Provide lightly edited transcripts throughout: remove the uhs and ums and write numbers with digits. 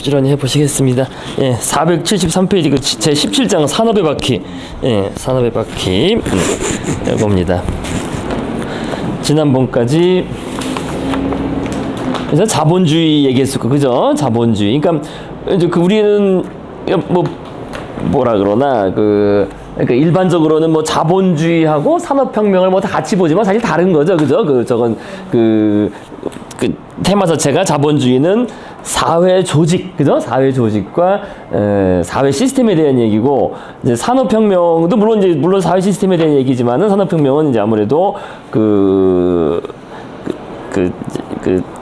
부지런히 해보시겠습니다. 예, 473페이지 그 제 17장 산업의 바퀴. 예, 산업의 바퀴. 이겁니다. 지난번까지 그래서 자본주의 얘기했었고, 그죠? 자본주의. 그러니까 이제 그 우리는 뭐라 그러나 그러니까 일반적으로는 뭐 자본주의하고 산업혁명을 뭐 다 같이 보지만 사실 다른 거죠, 그죠? 저건 그 테마 자체가 자본주의는 사회 조직, 그죠? 사회 조직과 사회 시스템에 대한 얘기고, 이제 산업혁명도 물론 사회 시스템에 대한 얘기지만은 산업혁명은 이제 아무래도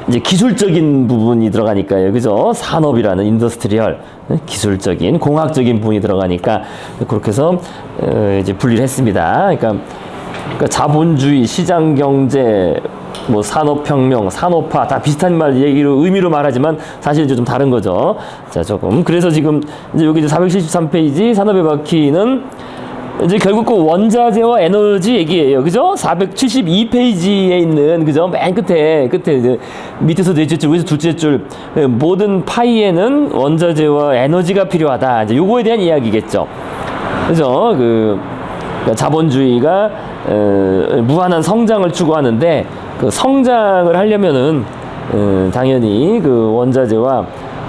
이제 기술적인 부분이 들어가니까요, 그죠? 산업이라는 인더스트리얼, 기술적인, 공학적인 부분이 들어가니까 그렇게 해서 이제 분리를 했습니다. 그러니까 자본주의, 시장경제, 뭐 산업혁명, 산업화 다 비슷한 의미로 말하지만 사실 이제 좀 다른 거죠. 자, 조금. 그래서 지금 이제 여기 473페이지 산업의 바퀴는 이제 결국 그 원자재와 에너지 얘기예요. 그죠? 472페이지에 있는, 그죠? 맨 끝에 이제 밑에서 넷째 줄, 위에서 둘째 줄, 모든 파이에는 원자재와 에너지가 필요하다. 이제 요거에 대한 이야기겠죠. 그죠? 그러니까 자본주의가 무한한 성장을 추구하는데, 그 성장을 하려면은 당연히 그 원자재와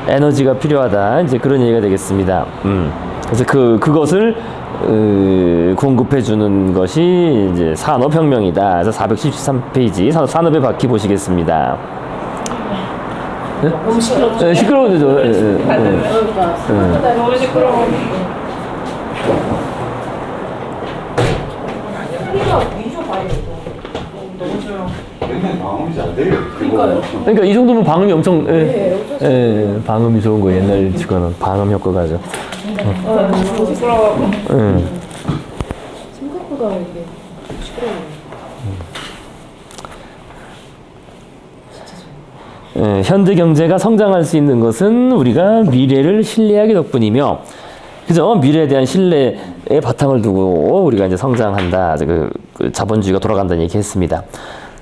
에너지가 필요하다. 이제 그런 얘기가 되겠습니다. 그래서 그것을 공급해 주는 것이 이제 산업혁명이다. 그래서 473페이지 산업의 바퀴 보시겠습니다. 네? 너무 시끄럽죠? 네, 시끄러운데죠. 너무 시끄러워. 방음이 잘 돼요. 그러니까 이 정도면 방음이 엄청, 방음이 좋은 거 옛날 치고는 방음 효과가 아주. 너무 시끄러워. 생각보다 이게 시끄러워요. 현대 경제가 성장할 수 있는 것은 우리가 미래를 신뢰하기 덕분이며, 그죠? 미래에 대한 신뢰의 바탕을 두고 우리가 이제 성장한다. 그 자본주의가 돌아간다는 얘기 했습니다.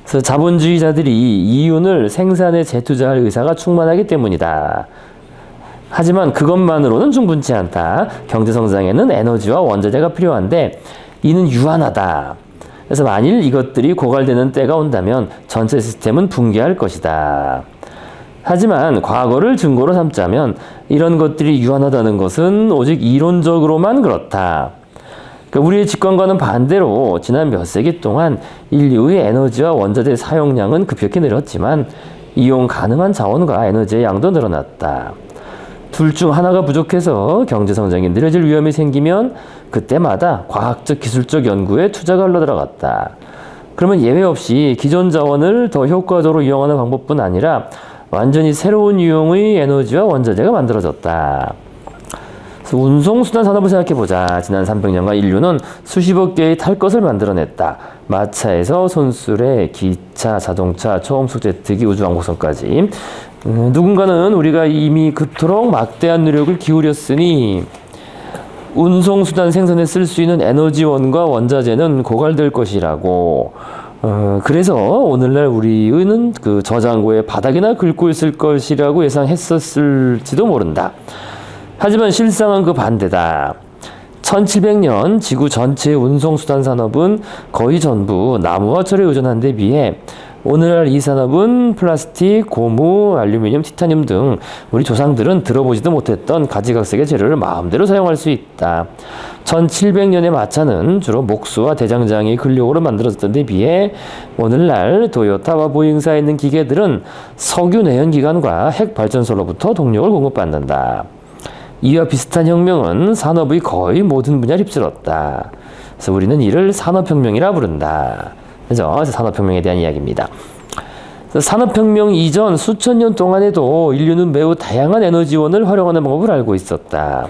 그래서 자본주의자들이 이윤을 생산에 재투자할 의사가 충만하기 때문이다. 하지만 그것만으로는 충분치 않다. 경제 성장에는 에너지와 원자재가 필요한데 이는 유한하다. 그래서 만일 이것들이 고갈되는 때가 온다면 전체 시스템은 붕괴할 것이다. 하지만 과거를 증거로 삼자면 이런 것들이 유한하다는 것은 오직 이론적으로만 그렇다. 그러니까 우리의 직관과는 반대로 지난 몇 세기 동안 인류의 에너지와 원자재 사용량은 급격히 늘었지만 이용 가능한 자원과 에너지의 양도 늘어났다. 둘 중 하나가 부족해서 경제 성장이 느려질 위험이 생기면 그때마다 과학적 기술적 연구에 투자가 흘러들어갔다. 그러면 예외 없이 기존 자원을 더 효과적으로 이용하는 방법뿐 아니라 완전히 새로운 유형의 에너지와 원자재가 만들어졌다. 운송수단 산업을 생각해보자. 지난 300년간 인류는 수십억 개의 탈 것을 만들어냈다. 마차에서 손수레, 기차, 자동차, 초음속 제트기, 우주왕복선까지. 누군가는 우리가 이미 그토록 막대한 노력을 기울였으니 운송수단 생산에 쓸 수 있는 에너지원과 원자재는 고갈될 것이라고. 그래서 오늘날 우리는 그 저장고의 바닥이나 긁고 있을 것이라고 예상했었을지도 모른다. 하지만 실상은 그 반대다. 1700년 지구 전체의 운송수단 산업은 거의 전부 나무와 철에 의존한 데 비해 오늘날 이 산업은 플라스틱, 고무, 알루미늄, 티타늄 등 우리 조상들은 들어보지도 못했던 가지각색의 재료를 마음대로 사용할 수 있다. 1700년의 마차는 주로 목수와 대장장이 근력으로 만들어졌던 데 비해 오늘날 도요타와 보잉사에 있는 기계들은 석유 내연기관과 핵발전소로부터 동력을 공급받는다. 이와 비슷한 혁명은 산업의 거의 모든 분야를 휩쓸었다. 그래서 우리는 이를 산업혁명이라 부른다. 그죠? 산업혁명에 대한 이야기입니다. 산업혁명 이전 수천 년 동안에도 인류는 매우 다양한 에너지원을 활용하는 방법을 알고 있었다.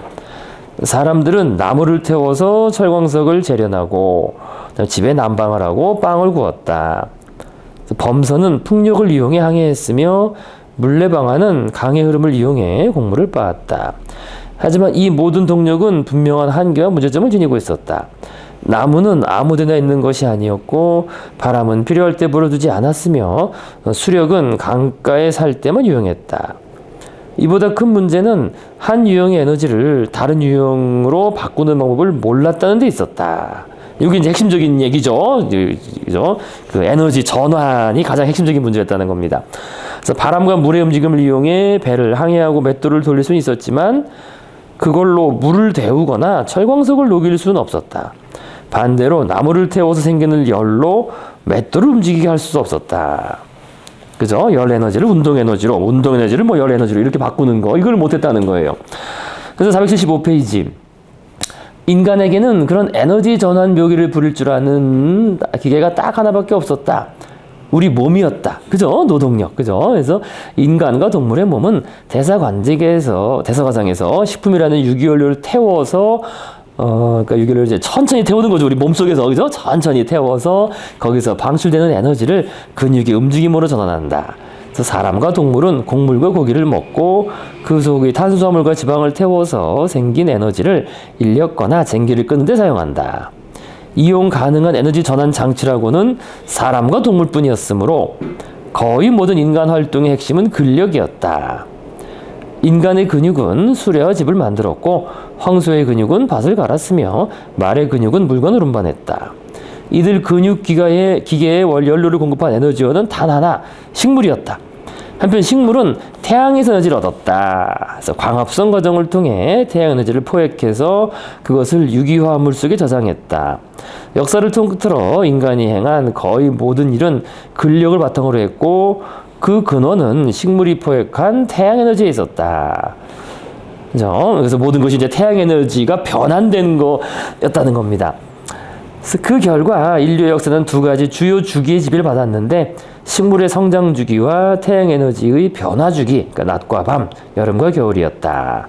사람들은 나무를 태워서 철광석을 재련하고 집에 난방을 하고 빵을 구웠다. 범선은 풍력을 이용해 항해했으며 물레방아는 강의 흐름을 이용해 곡물을 빻았다. 하지만 이 모든 동력은 분명한 한계와 문제점을 지니고 있었다. 나무는 아무데나 있는 것이 아니었고 바람은 필요할 때 불어두지 않았으며 수력은 강가에 살 때만 유용했다. 이보다 큰 문제는 한 유형의 에너지를 다른 유형으로 바꾸는 방법을 몰랐다는 데 있었다. 이게 이제 핵심적인 얘기죠. 그죠? 그 에너지 전환이 가장 핵심적인 문제였다는 겁니다. 그래서 바람과 물의 움직임을 이용해 배를 항해하고 맷돌을 돌릴 수는 있었지만 그걸로 물을 데우거나 철광석을 녹일 수는 없었다. 반대로 나무를 태워서 생기는 열로 맷돌을 움직이게 할 수도 없었다. 그죠? 열 에너지를 운동 에너지로, 운동 에너지를 뭐 열 에너지로 이렇게 바꾸는 거, 이걸 못했다는 거예요. 그래서 475페이지. 인간에게는 그런 에너지 전환 묘기를 부릴 줄 아는 기계가 딱 하나밖에 없었다. 우리 몸이었다. 그죠? 노동력. 그죠? 그래서 인간과 동물의 몸은 대사관직에서, 대사과정에서 식품이라는 유기연료를 태워서 그러니까 유기를 이제 천천히 태우는 거죠. 우리 몸속에서. 그죠? 천천히 태워서 거기서 방출되는 에너지를 근육의 움직임으로 전환한다. 그래서 사람과 동물은 곡물과 고기를 먹고 그 속의 탄수화물과 지방을 태워서 생긴 에너지를 인력거나 전기를 끄는 데 사용한다. 이용 가능한 에너지 전환 장치라고는 사람과 동물뿐이었으므로 거의 모든 인간 활동의 핵심은 근력이었다. 인간의 근육은 수레와 집을 만들었고 황소의 근육은 밭을 갈았으며 말의 근육은 물건을 운반했다. 이들 근육 기계의 연료를 공급한 에너지원은 단 하나, 식물이었다. 한편 식물은 태양에서 에너지를 얻었다. 그래서 광합성 과정을 통해 태양 에너지를 포획해서 그것을 유기화합물 속에 저장했다. 역사를 통틀어 인간이 행한 거의 모든 일은 근력을 바탕으로 했고 그 근원은 식물이 포획한 태양 에너지에 있었다. 그죠? 그래서 모든 것이 이제 태양 에너지가 변환된 거였다는 겁니다. 그래서 그 결과 인류의 역사는 두 가지 주요 주기의 지배를 받았는데 식물의 성장 주기와 태양 에너지의 변화 주기, 그러니까 낮과 밤, 여름과 겨울이었다.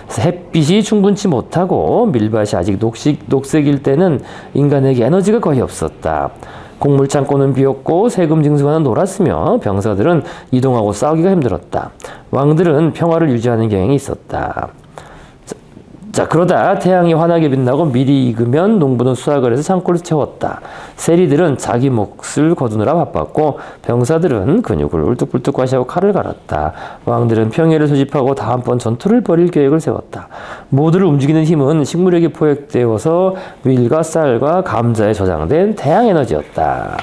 그래서 햇빛이 충분치 못하고 밀밭이 아직 녹색일 때는 인간에게 에너지가 거의 없었다. 곡물 창고는 비었고 세금 징수관은 놀았으며 병사들은 이동하고 싸우기가 힘들었다. 왕들은 평화를 유지하는 경향이 있었다. 자, 그러다 태양이 환하게 빛나고 밀이 익으면 농부는 수확을 해서 창고를 채웠다. 세리들은 자기 몫을 거두느라 바빴고 병사들은 근육을 울뚝불뚝 과시하고 칼을 갈았다. 왕들은 평야를 소집하고 다음번 전투를 벌일 계획을 세웠다. 모두를 움직이는 힘은 식물에게 포획되어서 밀과 쌀과 감자에 저장된 태양 에너지였다.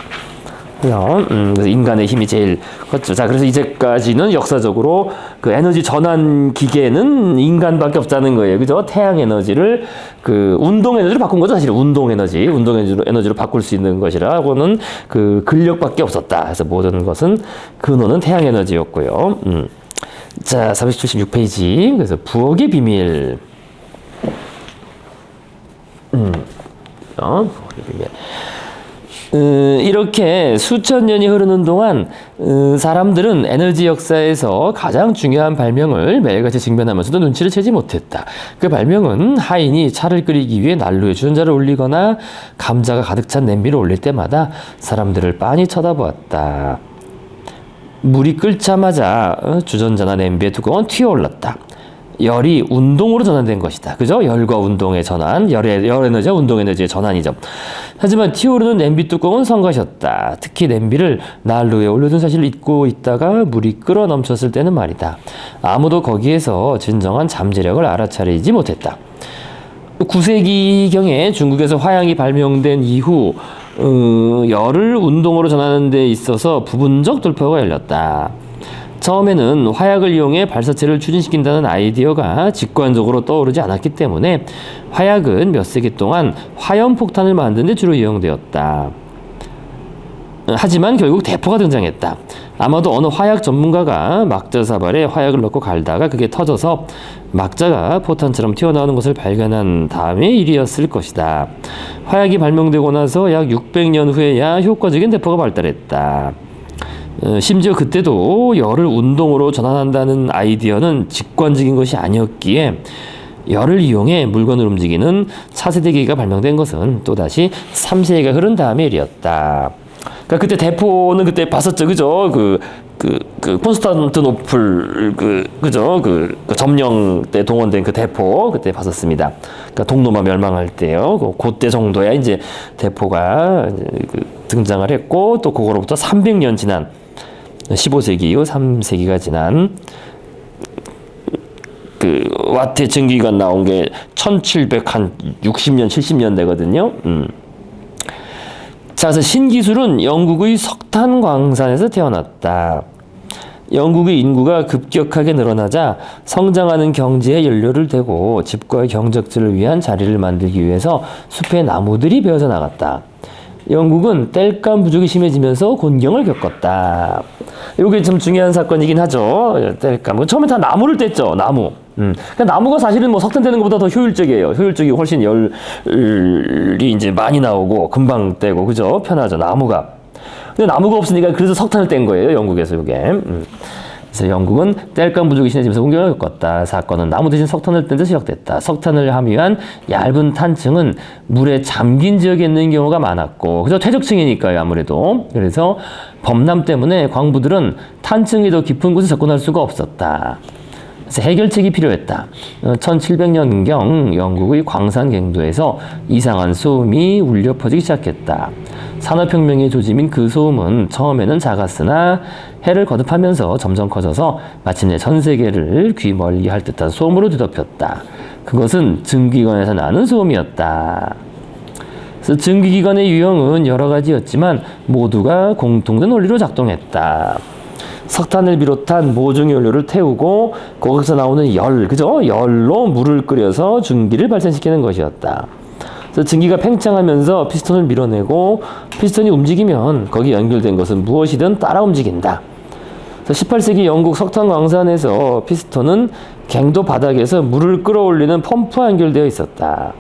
그래서 인간의 힘이 제일 컸죠. 자, 그래서 이제까지는 역사적으로 그 에너지 전환 기계는 인간밖에 없다는 거예요. 그죠? 태양 에너지를 그 운동 에너지로 바꾼 거죠. 사실 운동 에너지로 바꿀 수 있는 것이라고는 그 근력밖에 없었다. 그래서 모든 것은 근원은 태양 에너지였고요. 자, 476페이지. 그래서 부엌의 비밀. 부엌의 비밀. 이렇게 수천 년이 흐르는 동안 사람들은 에너지 역사에서 가장 중요한 발명을 매일같이 직면하면서도 눈치를 채지 못했다. 그 발명은 하인이 차를 끓이기 위해 난로에 주전자를 올리거나 감자가 가득 찬 냄비를 올릴 때마다 사람들을 빤히 쳐다보았다. 물이 끓자마자 주전자나 냄비의 뚜껑은 튀어올랐다. 열이 운동으로 전환된 것이다. 그죠? 열과 운동의 전환, 열 에너지와 운동 에너지의 전환이죠. 하지만 튀어오르는 냄비 뚜껑은 성가셨다. 특히 냄비를 난로에 올려둔 사실을 잊고 있다가 물이 끓어 넘쳤을 때는 말이다. 아무도 거기에서 진정한 잠재력을 알아차리지 못했다. 9세기경에 중국에서 화약이 발명된 이후 열을 운동으로 전하는 데 있어서 부분적 돌파가 열렸다. 처음에는 화약을 이용해 발사체를 추진시킨다는 아이디어가 직관적으로 떠오르지 않았기 때문에 화약은 몇 세기 동안 화염폭탄을 만드는 데 주로 이용되었다. 하지만 결국 대포가 등장했다. 아마도 어느 화약 전문가가 막자 사발에 화약을 넣고 갈다가 그게 터져서 막자가 포탄처럼 튀어나오는 것을 발견한 다음의 일이었을 것이다. 화약이 발명되고 나서 약 600년 후에야 효과적인 대포가 발달했다. 심지어 그때도 열을 운동으로 전환한다는 아이디어는 직관적인 것이 아니었기에 열을 이용해 물건을 움직이는 차세대 기기가 발명된 것은 또다시 3세기가 흐른 다음의 일이었다. 그러니까 그때 대포는 그때 봤었죠, 그죠? 콘스탄티노플 그죠? 그 점령 때 동원된 그 대포 그때 봤었습니다. 그러니까 동로마 멸망할 때요. 그때 정도야 이제 대포가 등장을 했고 또 그거로부터 300년 지난 15세기 이후 3세기가 지난 그 와트의 증기기관 나온 게 1760년, 70년대거든요. 자, 그래서 신기술은 영국의 석탄 광산에서 태어났다. 영국의 인구가 급격하게 늘어나자 성장하는 경제에 연료를 대고 집과의 경적지를 위한 자리를 만들기 위해서 숲의 나무들이 베어져 나갔다. 영국은 땔감 부족이 심해지면서 곤경을 겪었다. 이게 좀 중요한 사건이긴 하죠. 땔감. 처음에 다 나무를 뗐죠. 나무. 그러니까 나무가 사실은 뭐 석탄 떼는 것보다 더 효율적이에요. 효율적이 훨씬 열이 이제 많이 나오고 금방 떼고 그죠? 편하죠. 나무가. 근데 나무가 없으니까 그래서 석탄을 뗀 거예요. 영국에서 이게. 그래서 영국은 땔감 부족이 심해지면서 곤경을 겪었다. 사건은 나무 대신 석탄을 뗀 데 시작됐다. 석탄을 함유한 얇은 탄층은 물에 잠긴 지역에 있는 경우가 많았고, 그죠? 퇴적층이니까요, 아무래도. 그래서 범람 때문에 광부들은 탄층이 더 깊은 곳에 접근할 수가 없었다. 그래서 해결책이 필요했다. 1700년경 영국의 광산 갱도에서 이상한 소음이 울려 퍼지기 시작했다. 산업혁명의 조짐인 그 소음은 처음에는 작았으나 해를 거듭하면서 점점 커져서 마침내 전 세계를 귀 멀리 할 듯한 소음으로 뒤덮였다. 그것은 증기기관에서 나는 소음이었다. 그래서 증기기관의 유형은 여러 가지였지만 모두가 공통된 원리로 작동했다. 석탄을 비롯한 모종 연료를 태우고 거기서 나오는 열, 그죠? 열로 물을 끓여서 증기를 발생시키는 것이었다. 그래서 증기가 팽창하면서 피스톤을 밀어내고 피스톤이 움직이면 거기 연결된 것은 무엇이든 따라 움직인다. 그래서 18세기 영국 석탄 광산에서 피스톤은 갱도 바닥에서 물을 끌어올리는 펌프와 연결되어 있었다.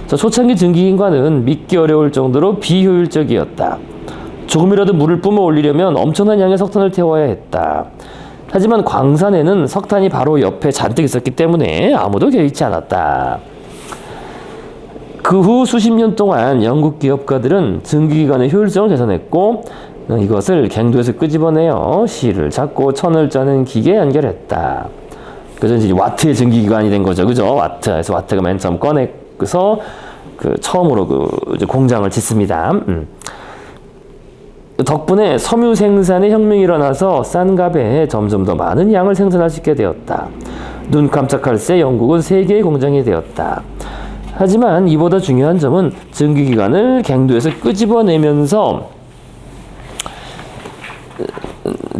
초창기 증기기관은 믿기 어려울 정도로 비효율적이었다. 조금이라도 물을 뿜어 올리려면 엄청난 양의 석탄을 태워야 했다. 하지만 광산에는 석탄이 바로 옆에 잔뜩 있었기 때문에 아무도 개의치 않았다. 그 후 수십 년 동안 영국 기업가들은 증기기관의 효율성을 개선했고 이것을 갱도에서 끄집어내어 실을 잡고 천을 짜는 기계에 연결했다. 그래서 이제 와트의 증기기관이 된 거죠. 그죠? 와트. 그래서 와트가 맨 처음 꺼내서 처음으로 이제 공장을 짓습니다. 덕분에 섬유 생산의 혁명이 일어나서 싼 값에 점점 더 많은 양을 생산할 수 있게 되었다. 눈 깜짝할 새 영국은 세계의 공장이 되었다. 하지만 이보다 중요한 점은 증기기관을 갱도에서 끄집어내면서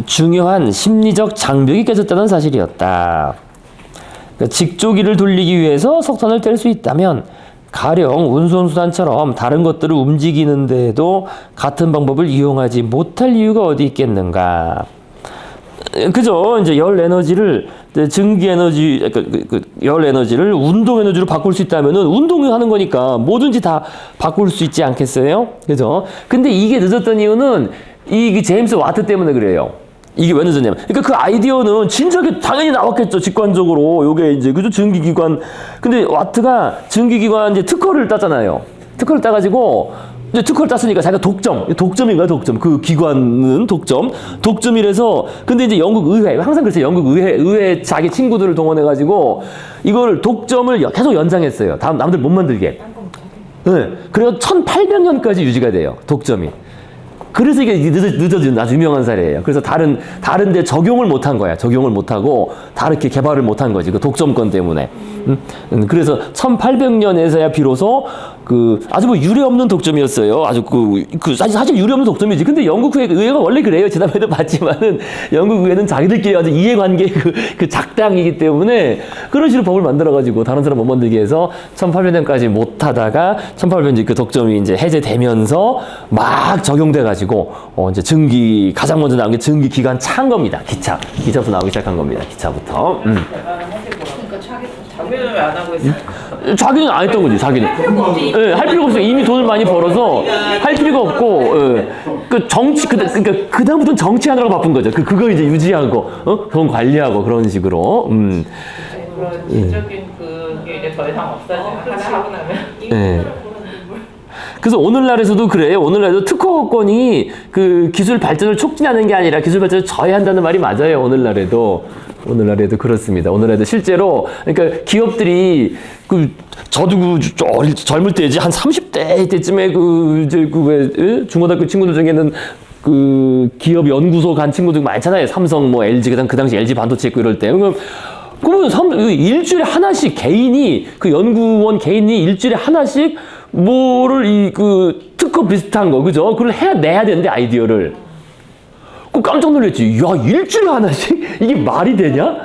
중요한 심리적 장벽이 깨졌다는 사실이었다. 그러니까 직조기를 돌리기 위해서 석탄을 뗄 수 있다면 가령 운송수단처럼 다른 것들을 움직이는데도 같은 방법을 이용하지 못할 이유가 어디 있겠는가. 그죠? 이제 열 에너지를 증기 에너지, 열 에너지를 운동 에너지로 바꿀 수 있다면은 운동을 하는 거니까 뭐든지 다 바꿀 수 있지 않겠어요? 그죠? 근데 이게 늦었던 이유는 이 제임스 와트 때문에 그래요. 이게 왜 늦었냐면, 그러니까 그 아이디어는 진작에 당연히 나왔겠죠, 직관적으로. 요게 이제, 그죠? 증기기관. 근데 와트가 증기기관 이제 특허를 땄잖아요. 특허를 따가지고, 이제 특허를 땄으니까 자기가 독점인가요, 독점. 그 기관은 독점이라서, 근데 이제 영국 의회, 항상 그랬어요. 영국 의회 자기 친구들을 동원해가지고, 이걸 독점을 계속 연장했어요. 남들 못 만들게. 네. 그래서 1800년까지 유지가 돼요, 독점이. 그래서 이게 늦어진 아주 유명한 사례예요. 그래서 다른 데 적용을 못한 거야. 적용을 못하고 다르게 개발을 못한 거지. 그 독점권 때문에. 그래서 1800년에서야 비로소 아주 뭐 유례 없는 독점이었어요. 아주 사실 유례 없는 독점이지. 근데 영국 의회가 원래 그래요. 지난번에도 봤지만은 영국 의회는 자기들끼리 아주 이해관계 그 작당이기 때문에 그런 식으로 법을 만들어가지고 다른 사람 못 만들게 해서 1800년까지 못 하다가 1800년 그 독점이 이제 해제되면서 막 적용돼가지고 이제 가장 먼저 나온 게 증기 기관 차인 겁니다. 기차부터 나오기 시작한 겁니다. 기차부터. 자기는 왜 안 하고 있어? 자기는 안 했던 거지, 자기는. 예, 할 필요가 없어요. 이미 돈을 많이 벌어서 할 필요가 없고, 그러니까 그다음부터는 정치하느라고 바쁜 거죠. 그거 이제 유지하고, 그건 관리하고 그런 식으로. 그런 지적인 그게 이제 더 이상 없어지고 하나 하고 나면. 예. 그래서 오늘날에서도 그래요. 오늘날에도 특허권이 그 기술 발전을 촉진하는 게 아니라 기술 발전을 저해한다는 말이 맞아요. 오늘날에도 그렇습니다. 오늘날에도 실제로 그러니까 기업들이 저도 젊을 때지 한 30대 때쯤에 중고등학교 친구들 중에는 기업 연구소 간 친구들 많잖아요. 삼성, LG, 그 당시 LG 반도체 있고 이럴 때. 그러면 일주일에 하나씩 개인이 그 연구원 개인이 일주일에 하나씩 뭐를 그 특허 비슷한 거 그죠? 그걸 내야 되는데 아이디어를. 그 깜짝 놀랐지. 야 일주일에 하나씩 이게 말이 되냐?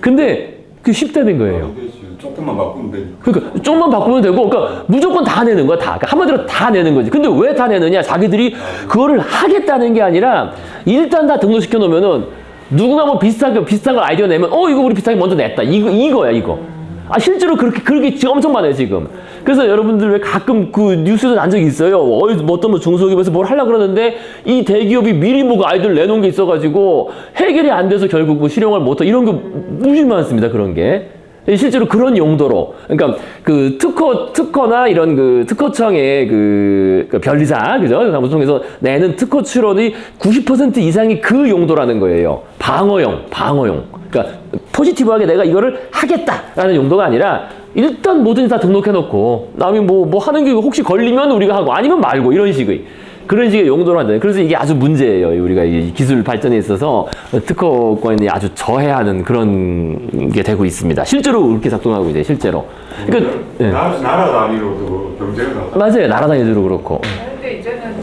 근데 그 쉽다는 거예요. 조금만 바꾸면 되니까. 그러니까 좀만 바꾸면 되고, 그러니까 무조건 다 내는 거야, 다. 그러니까 한마디로 다 내는 거지. 근데 왜 다 내느냐? 자기들이 그거를 하겠다는 게 아니라 일단 다 등록시켜 놓으면은 누군가 뭐 비슷한 걸 아이디어 내면 이거 우리 비슷하게 먼저 냈다. 이거야, 이거. 아 실제로 그렇게 지금 엄청 많아요, 지금. 그래서 여러분들 왜 가끔 그 뉴스에서 난 적이 있어요. 어떤 뭐 중소기업에서 뭘 하려고 그러는데 이 대기업이 미리 뭐 아이디어를 내놓은 게 있어가지고 해결이 안 돼서 결국 뭐 실용을 못하 이런 거 무지 많습니다, 그런 게. 실제로 그런 용도로, 그러니까 그 특허나 이런 그 특허청의 그 변리사, 그죠? 사무소에서 내는 특허 출원의 90% 이상이 그 용도라는 거예요. 방어용. 그러니까 포지티브하게 내가 이거를 하겠다라는 용도가 아니라 일단 뭐든지 다 등록해놓고 남이 뭐 하는 게 혹시 걸리면 우리가 하고 아니면 말고 이런 식의 용도로 한다. 그래서 이게 아주 문제예요. 우리가 이 기술 발전에 있어서 특허권이 아주 저해하는 그런 게 되고 있습니다. 실제로 그렇게 작동하고 이제 실제로. 그러니까 나라 단위로도 경쟁을 하다. 맞아요. 나라 단위로 그렇고. 근데 이제는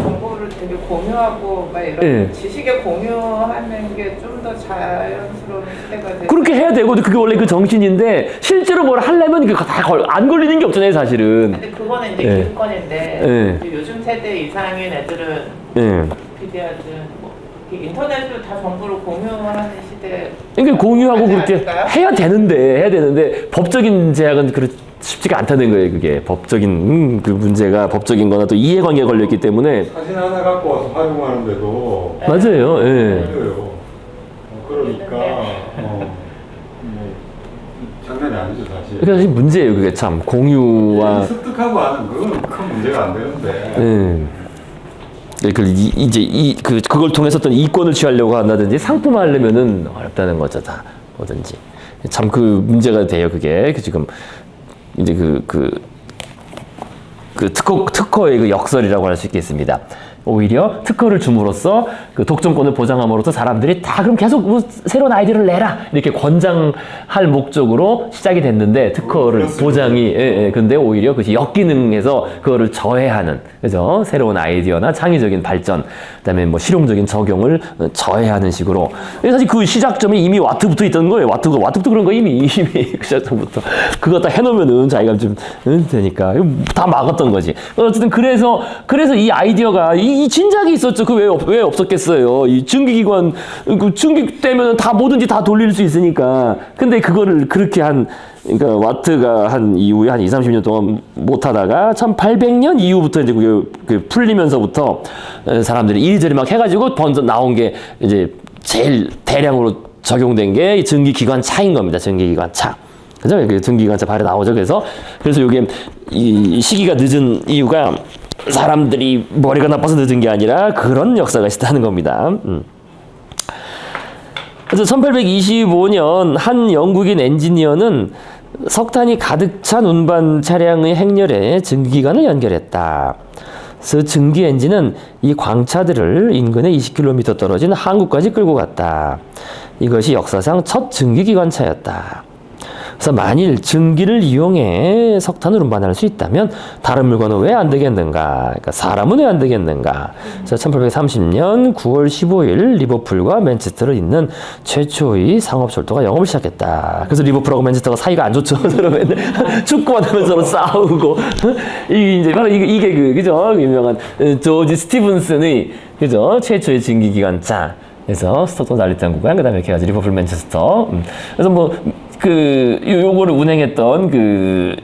정보를 되게 공유하고 막 이런 지식에 공유하는 게 좀 더 자연스러운 시대가 되고. 그렇게 해야 되고 그게 원래 그 정신인데 실제로 뭘 하려면 그거 다 안 걸리는 게 없잖아요, 사실은. 근데 그거는 이제 기술권인데 요즘 세대 이상인 애들은 비대하든 뭐 인터넷으로 다 정보를 공유하는 시대. 그러니까 공유하고 그렇게 않을까요? 해야 되는데 법적인 제약은 쉽지가 않다는 거예요. 그게 법적인 그 문제가 법적인 거나 또 이해관계가 걸렸기 때문에. 사진 하나 갖고 와서 활용하는데도 맞아요. 힘들어요. 그러니까 뭐 장난이 아니죠 사실. 그러니까 사실 문제예요. 그게 참 공유와 습득하고 하는 그건 큰 문제가 안 되는데. 그걸 통해서 어떤 이권을 취하려고 한다든지 상품화하려면은 어렵다는 거죠, 다 뭐든지. 참 그 문제가 돼요, 그게. 지금 이제 특허의 그 역설이라고 할 수 있겠습니다. 오히려 특허를 줌으로써 그 독점권을 보장함으로써 사람들이 다 그럼 계속 뭐 새로운 아이디어를 내라 이렇게 권장할 목적으로 시작이 됐는데 특허를 보장이 근데 오히려 그것이 역기능해서 그거를 저해하는 그죠 새로운 아이디어나 창의적인 발전 그다음에 뭐 실용적인 적용을 저해하는 식으로 사실 그 시작점이 이미 와트부터 있던 거예요. 와트부터 그런 거 이미 그 시작점부터 그거 다 해놓으면은 자기가 좀 되니까 다 막았던 거지. 어쨌든 그래서 이 아이디어가 이 진작에 있었죠. 그 왜 없었겠어요. 이 증기기관, 증기 때면 다 뭐든지 다 돌릴 수 있으니까. 근데 그거를 그렇게 그러니까 와트가 한 이후에 한 20, 30년 동안 못 하다가 1800년 이후부터 이제 그 풀리면서부터 사람들이 이리저리 막 해가지고 번져 나온 게 이제 제일 대량으로 적용된 게 증기기관 차인 겁니다. 증기기관 차. 그죠? 증기기관차 발에 나오죠. 그래서 이게 이 시기가 늦은 이유가 사람들이 머리가 나빠서 늦은 게 아니라 그런 역사가 있다는 겁니다. 그래서 1825년 한 영국인 엔지니어는 석탄이 가득 찬 운반 차량의 행렬에 증기기관을 연결했다. 그래서 증기 엔진은 이 광차들을 인근에 20km 떨어진 한국까지 끌고 갔다. 이것이 역사상 첫 증기기관차였다. 그래서 만일 증기를 이용해 석탄을 운반할 수 있다면 다른 물건은 왜 안 되겠는가? 그러니까 사람은 왜 안 되겠는가? 그래서 1830년 9월 15일 리버풀과 맨체스터를 잇는 최초의 상업철도가 영업을 시작했다. 그래서 리버풀하고 맨체스터가 사이가 안 좋죠. 서로 맨날 축구만 하면서 서로 싸우고 이게 바로 이게 그죠? 유명한 조지 스티븐슨의 그죠? 최초의 증기기관차. 그래서 스토튼 달리탄 구간 그다음에 이렇게 해가지고 리버풀 맨체스터. 그래서 요거를 운행했던 그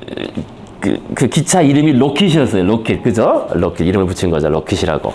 기차 이름이 로킷이었어요. 로킷. 그죠? 로킷. 이름을 붙인 거죠. 로킷이라고.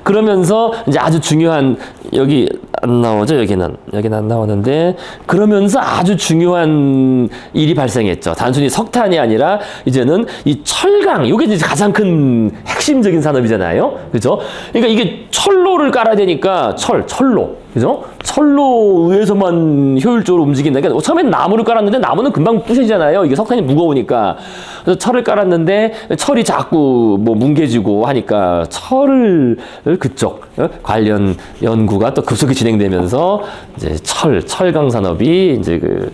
그러면서 이제 아주 중요한, 여기 안 나오죠? 여기는 안 나오는데, 그러면서 아주 중요한 일이 발생했죠. 단순히 석탄이 아니라 이제는 이 철강, 이게 이제 가장 큰 핵심적인 산업이잖아요. 그죠? 그러니까 이게 철로를 깔아야 되니까 철로. 그죠? 철로 의해서만 효율적으로 움직인다. 그러니까 처음엔 나무를 깔았는데 나무는 금방 부셔지잖아요. 이게 석탄이 무거우니까. 그래서 철을 깔았는데 철이 자꾸 뭐 뭉개지고 하니까 철을 그쪽 관련 연구가 또 급속히 진행되면서 이제 철강 산업이 이제 그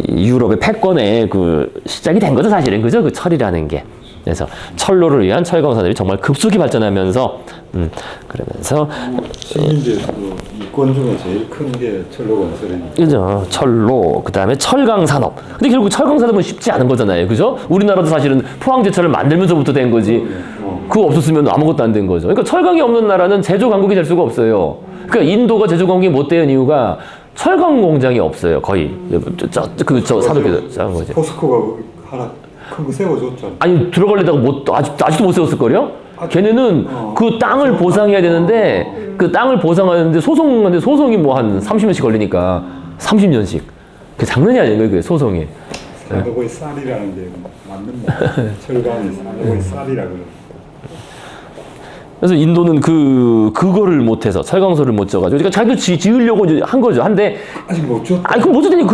유럽의 패권의 그 시작이 된 거죠, 사실은. 그죠? 그 철이라는 게. 그래서 철로를 위한 철강 산업이 정말 급속히 발전하면서 그러면서 식민지에서도 이권 중에 제일 큰 게 철로 건설입니다. 그죠. 철로, 그 다음에 철강 산업. 근데 결국 철강 산업은 쉽지 않은 거잖아요. 그죠? 우리나라도 사실은 포항제철을 만들면서부터 된 거지. 그거 없었으면 아무것도 안 된 거죠. 그러니까 철강이 없는 나라는 제조 강국이 될 수가 없어요. 그러니까 인도가 제조 강국이 못 되는 이유가 철강 공장이 없어요. 거의. 저 산업이 작은 거지. 포스코가 하나 큰 거 세워줬잖아. 아니, 들어가려다가 아직도 못 세웠을걸요? 걔네는 그 땅을 보상해야 되는데, 그 땅을 보상하는데 소송이 뭐 한 30년씩 걸리니까, 30년씩. 그 장난이 아니에요, 그게 소송이. 산업의 쌀이라는 게 맞는 말. 철강이 산업의 쌀이라 그래. 그래서 인도는 그거를 못해서, 철강소를 못 져가지고, 그러니까 자기도 지으려고 이제 한 거죠. 한데, 아직 못 줬다. 아니, 그럼 못 줬더니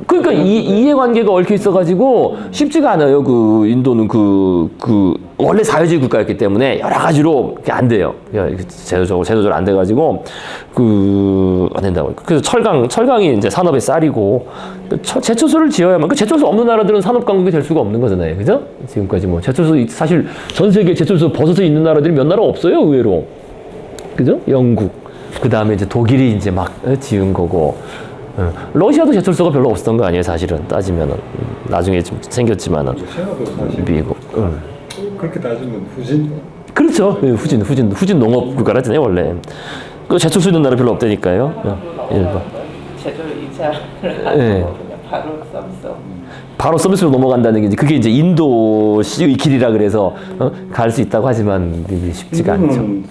그러니까 이해관계가 얽혀 있어가지고 쉽지가 않아요. 그 인도는 원래 사회주의 국가였기 때문에 여러 가지로 그게 안 돼요. 제도적으로 안 돼가지고 안 된다고. 그래서 철강이 이제 산업의 쌀이고 제철소를 지어야만. 그 제철소 없는 나라들은 산업 강국이 될 수가 없는 거잖아요. 그죠? 지금까지 뭐 제철소 사실 전 세계 제철소 벗어서 있는 나라들이 몇 나라 없어요, 의외로. 그죠? 영국. 그 다음에 이제 독일이 이제 막 지은 거고. 러시아도 제철소가 별로 없었던 거 아니에요, 사실은 따지면은. 나중에 좀 생겼지만은. 러시아도 사실 미국. 그렇게 따지면 후진. 그렇죠. 후진 농업 국가라잖아요, 원래. 그 제철소 있는 나라 별로 없다니까요. 일본. 제조 2차를 하고 네. 그냥 바로 서비스. 바로 서비스로 넘어간다는 게 이제 그게 이제 인도의 길이라 그래서 갈 수 있다고 하지만 쉽지가 않죠. 인도는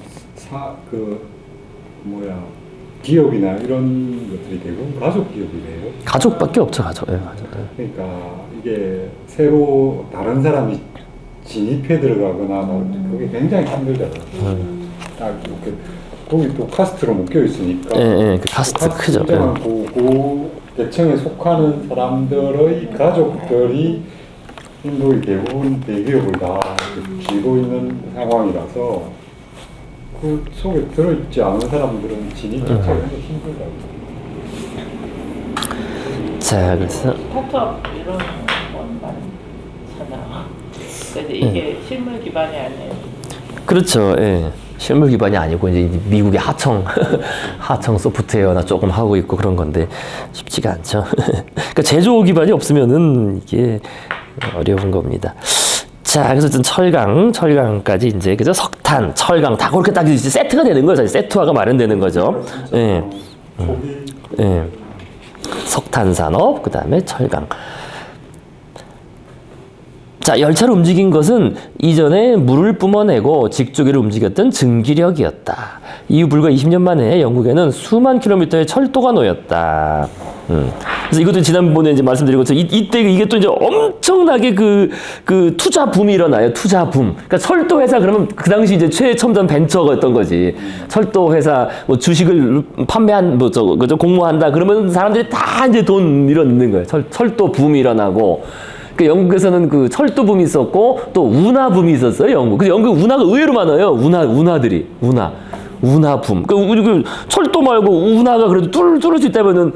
기업이나 이런 것들이 대부분 가족 기업이래요. 가족밖에 없죠, 가족. 예, 그러니까 이게 새로 다른 사람이 진입해 들어가거나 그게 굉장히 힘들잖아요. 딱 이렇게 거기 또 카스트로 묶여 있으니까. 그 카스트 크죠. 그 계층에 속하는 사람들의 가족들이 인도의 대부분 대기업을 다 쥐고 있는 상황이라서 그 속에 들어있지 않은 사람들은 진입 자체가 굉장히 힘들다고. 자, 그래서 스타트업 이런 건 많잖아. 근데 이게 실물 기반이 아니에요. 그렇죠. 예. 실물 기반이 아니고 이제 미국의 하청 소프트웨어나 조금 하고 있고 그런 건데 쉽지가 않죠. 그러니까 제조 기반이 없으면은 이게 어려운 겁니다. 자, 그래서 철강까지 이제 그죠? 석탄, 철강 다 그렇게 딱 이제 세트가 되는 거죠. 세트화가 마련되는 거죠. 예. 예. 석탄 산업, 그다음에 철강. 자, 열차를 움직인 것은 이전에 물을 뿜어내고 직조기를 움직였던 증기력이었다. 이후 불과 20년 만에 영국에는 수만 킬로미터의 철도가 놓였다. 그래서 이것도 지난번에 이제 말씀드린 것처럼 이때 이게 또 이제 엄청나게 그 투자 붐이 일어나요. 투자 붐. 그러니까 철도 회사 그러면 그 당시 이제 최첨단 벤처가였던 거지. 철도 회사 뭐 주식을 판매한 그죠 공모한다 그러면 사람들이 다 이제 돈 밀어넣는 거예요. 철도 붐이 일어나고. 그 영국에서는 그 철도 붐이 있었고 또 운하 붐이 있었어요. 영국. 근데 영국 운하가 의외로 많아요. 운하들이 운하 붐. 그 철도 말고 운하가 그래도 뚫을 수 있다면은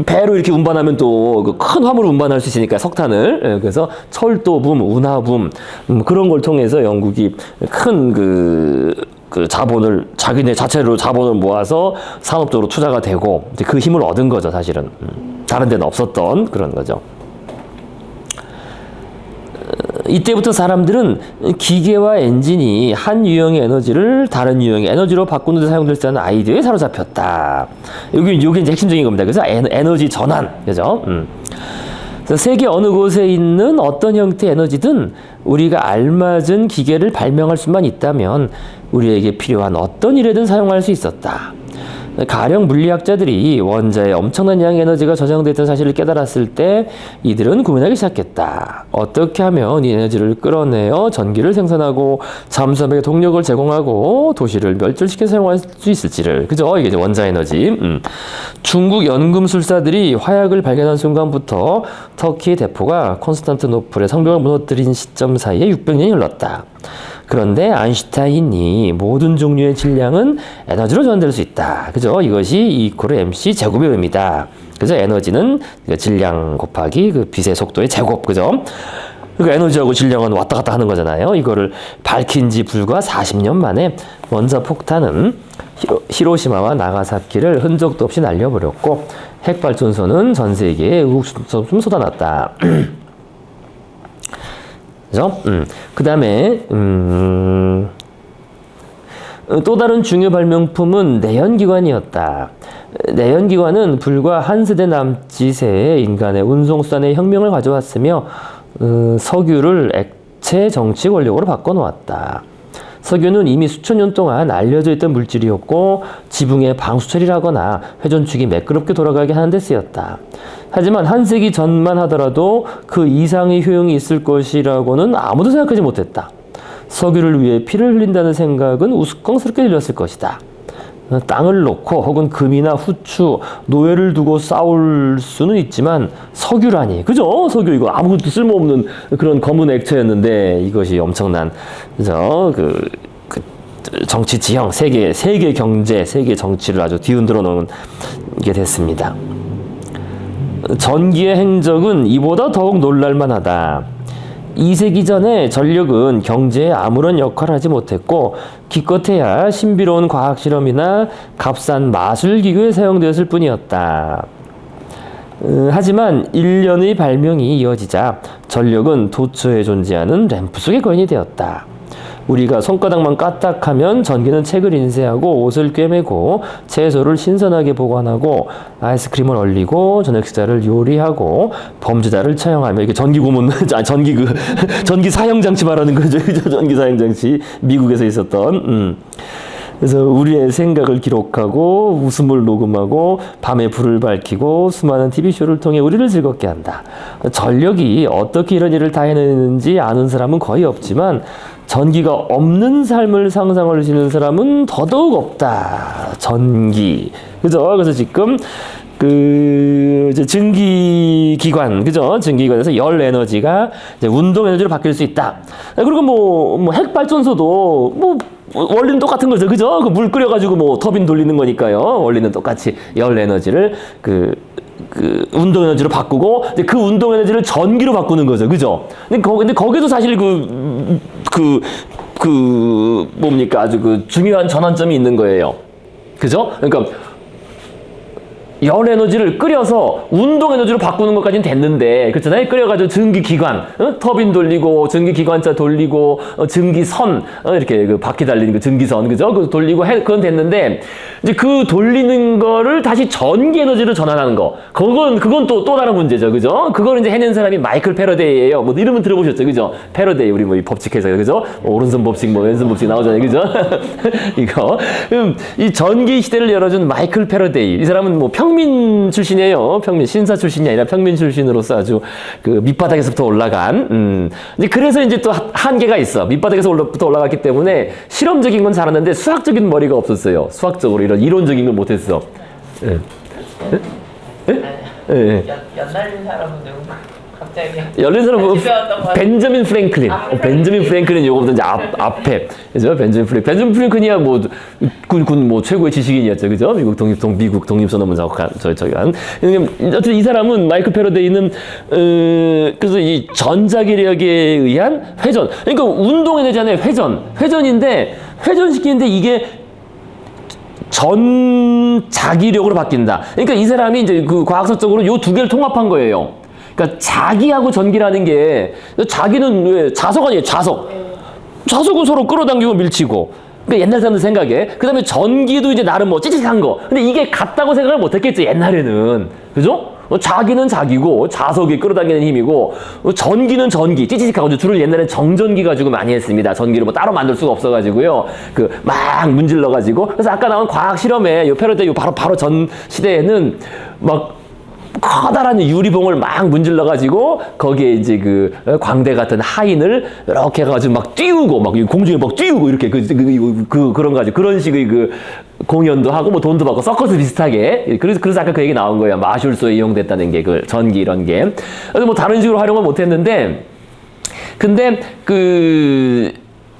배로 이렇게 운반하면 또 큰 화물을 운반할 수 있으니까 석탄을. 예, 그래서 철도 붐, 운하 붐 그런 걸 통해서 영국이 큰 그 자본을 자기네 자체로 자본을 모아서 산업적으로 투자가 되고 이제 그 힘을 얻은 거죠, 사실은. 다른 데는 없었던 그런 거죠. 이때부터 사람들은 기계와 엔진이 한 유형의 에너지를 다른 유형의 에너지로 바꾸는 데 사용될 수 있는 아이디어에 사로잡혔다. 이게 이제 핵심적인 겁니다. 그래서 에너지 전환, 그죠? 그래서 세계 어느 곳에 있는 어떤 형태의 에너지든 우리가 알맞은 기계를 발명할 수만 있다면 우리에게 필요한 어떤 일에든 사용할 수 있었다. 가령 물리학자들이 원자에 엄청난 양의 에너지가 저장되어 있다는 사실을 깨달았을 때 이들은 고민하기 시작했다. 어떻게 하면 이 에너지를 끌어내어 전기를 생산하고 잠수함에게 동력을 제공하고 도시를 멸절시켜 사용할 수 있을지를. 그죠? 이게 이제 원자 에너지. 중국 연금술사들이 화약을 발견한 순간부터 터키의 대포가 콘스탄티노플의 성벽을 무너뜨린 시점 사이에 600년이 흘렀다. 그런데 아인슈타인이 모든 종류의 질량은 에너지로 전달될 수 있다. 그죠? 이것이 E = mc 제곱의 의미다. 그죠? 에너지는 질량 곱하기 그 빛의 속도의 제곱. 그죠? 그러니까 에너지하고 질량은 왔다 갔다 하는 거잖아요. 이거를 밝힌 지 불과 40년 만에 원자 폭탄은 히로시마와 나가사키를 흔적도 없이 날려버렸고 핵발전소는 전 세계에 우후죽순 쏟아났다. 그죠? 그 다음에, 또 다른 중요 발명품은 내연기관이었다. 내연기관은 불과 한 세대 남짓의 인간의 운송수단의 혁명을 가져왔으며, 석유를 액체 정치 원료로 바꿔놓았다. 석유는 이미 수천 년 동안 알려져 있던 물질이었고 지붕의 방수 처리를 하거나 회전축이 매끄럽게 돌아가게 하는 데 쓰였다. 하지만 한 세기 전만 하더라도 그 이상의 효용이 있을 것이라고는 아무도 생각하지 못했다. 석유를 위해 피를 흘린다는 생각은 우스꽝스럽게 들렸을 것이다. 땅을 놓고 혹은 금이나 후추, 노예를 두고 싸울 수는 있지만 석유라니, 그죠? 석유 이거 아무것도 쓸모없는 그런 검은 액체였는데 이것이 엄청난 그죠? 그 정치 지형, 세계 경제, 세계 정치를 아주 뒤흔들어 놓은 게 됐습니다. 전기의 행적은 이보다 더욱 놀랄만하다. 2세기 전에 전력은 경제에 아무런 역할을 하지 못했고 기껏해야 신비로운 과학실험이나 값싼 마술기구에 사용되었을 뿐이었다. 하지만 1년의 발명이 이어지자 전력은 도처에 존재하는 램프 속의 거인이 되었다. 우리가 손가락만 까딱하면 전기는 책을 인쇄하고 옷을 꿰매고 채소를 신선하게 보관하고 아이스크림을 얼리고 저녁 식사를 요리하고 범죄자를 처형하며 이게 전기 고문 전기 사형 장치 말하는 거죠. 전기 사형 장치 미국에서 있었던. 그래서 우리의 생각을 기록하고 웃음을 녹음하고 밤에 불을 밝히고 수많은 TV쇼를 통해 우리를 즐겁게 한다. 전력이 어떻게 이런 일을 다 해내는지 아는 사람은 거의 없지만 전기가 없는 삶을 상상할 수 있는 사람은 더더욱 없다. 전기. 그죠? 그래서 지금 이제 증기기관, 그죠? 증기기관에서 열 에너지가 이제 운동 에너지로 바뀔 수 있다. 그리고 뭐 핵발전소도 원리는 똑같은 거죠. 그죠? 그 물 끓여가지고 터빈 돌리는 거니까요. 원리는 똑같이 열 에너지를 그 운동 에너지로 바꾸고 이제 그 운동 에너지를 전기로 바꾸는 거죠. 그죠? 근데 거기도 사실 뭡니까? 아주 중요한 전환점이 있는 거예요. 그죠? 그러니까 열 에너지를 끓여서 운동 에너지로 바꾸는 것까지는 됐는데, 그렇잖아요? 끓여가지고 증기기관, 터빈 돌리고, 증기기관차 돌리고, 증기선, 이렇게 바퀴 달리는 그 증기선, 그죠? 그 돌리고 그건 됐는데, 이제 그 돌리는 거를 다시 전기 에너지로 전환하는 거. 그건 또 다른 문제죠. 그죠? 그걸 이제 해낸 사람이 마이클 패러데이예요. 이름은 들어보셨죠? 그죠? 패러데이, 우리 이 법칙회사, 그죠? 오른손 법칙, 왼손 법칙 나오잖아요. 그죠? 이거. 이 전기 시대를 열어준 마이클 패러데이. 이 사람은 평민 출신이에요. 신사 출신이 아니라 평민 출신으로서 아주 밑바닥에서부터 올라간. 이제 그래서 이제 또 한계가 있어. 밑바닥에서부터 올라갔기 때문에 실험적인 건 잘하는데 수학적인 머리가 없었어요. 수학적으로 이론적인 걸 못했어. 예. 연날린 사람은 누구? 갑자기. 열린 사람은 벤저민 프랭클린. 벤저민 프랭클린 요거보다 이제 앞에. 그죠? 벤저민 프랭클린이야 군 최고의 지식인이었죠. 그죠? 미국 독립선언문 작업한, 어쨌든 이 사람은 마이클 패러데이는, 그래서 이 전자기력에 의한 회전. 그러니까 운동 에너지잖아요. 회전인데, 회전시키는데 이게 전자기력으로 바뀐다. 그러니까 이 사람이 이제 과학적으로 요 두 개를 통합한 거예요. 그러니까 자기하고 전기라는 게, 자기는 왜 자석 아니에요? 자석은 서로 끌어당기고 밀치고. 그러니까 옛날 사람들 생각에. 그 다음에 전기도 이제 나름 찌릿한 거. 근데 이게 같다고 생각을 못 했겠죠, 옛날에는. 그죠? 자기는 자기고 자석이 끌어당기는 힘이고 전기는 전기 찌찌직하고 줄을 옛날에 정전기 가지고 많이 했습니다. 전기를 뭐 따로 만들 수가 없어가지고요. 그 막 문질러가지고 그래서 아까 나온 과학 실험에 요 패러데이 바로 전 시대에는 막 커다란 유리봉을 막 문질러가지고 거기에 이제 그 광대 같은 하인을 이렇게 해가지고 막 띄우고 막 공중에 막 띄우고 이렇게 그런 가지고 그런 식의 그 공연도 하고 뭐 돈도 받고 서커스 비슷하게 그래서 아까 그 얘기 나온 거예요. 마술소에 이용됐다는 게 그 전기 이런 게. 그래서 뭐 다른 식으로 활용을 못했는데 근데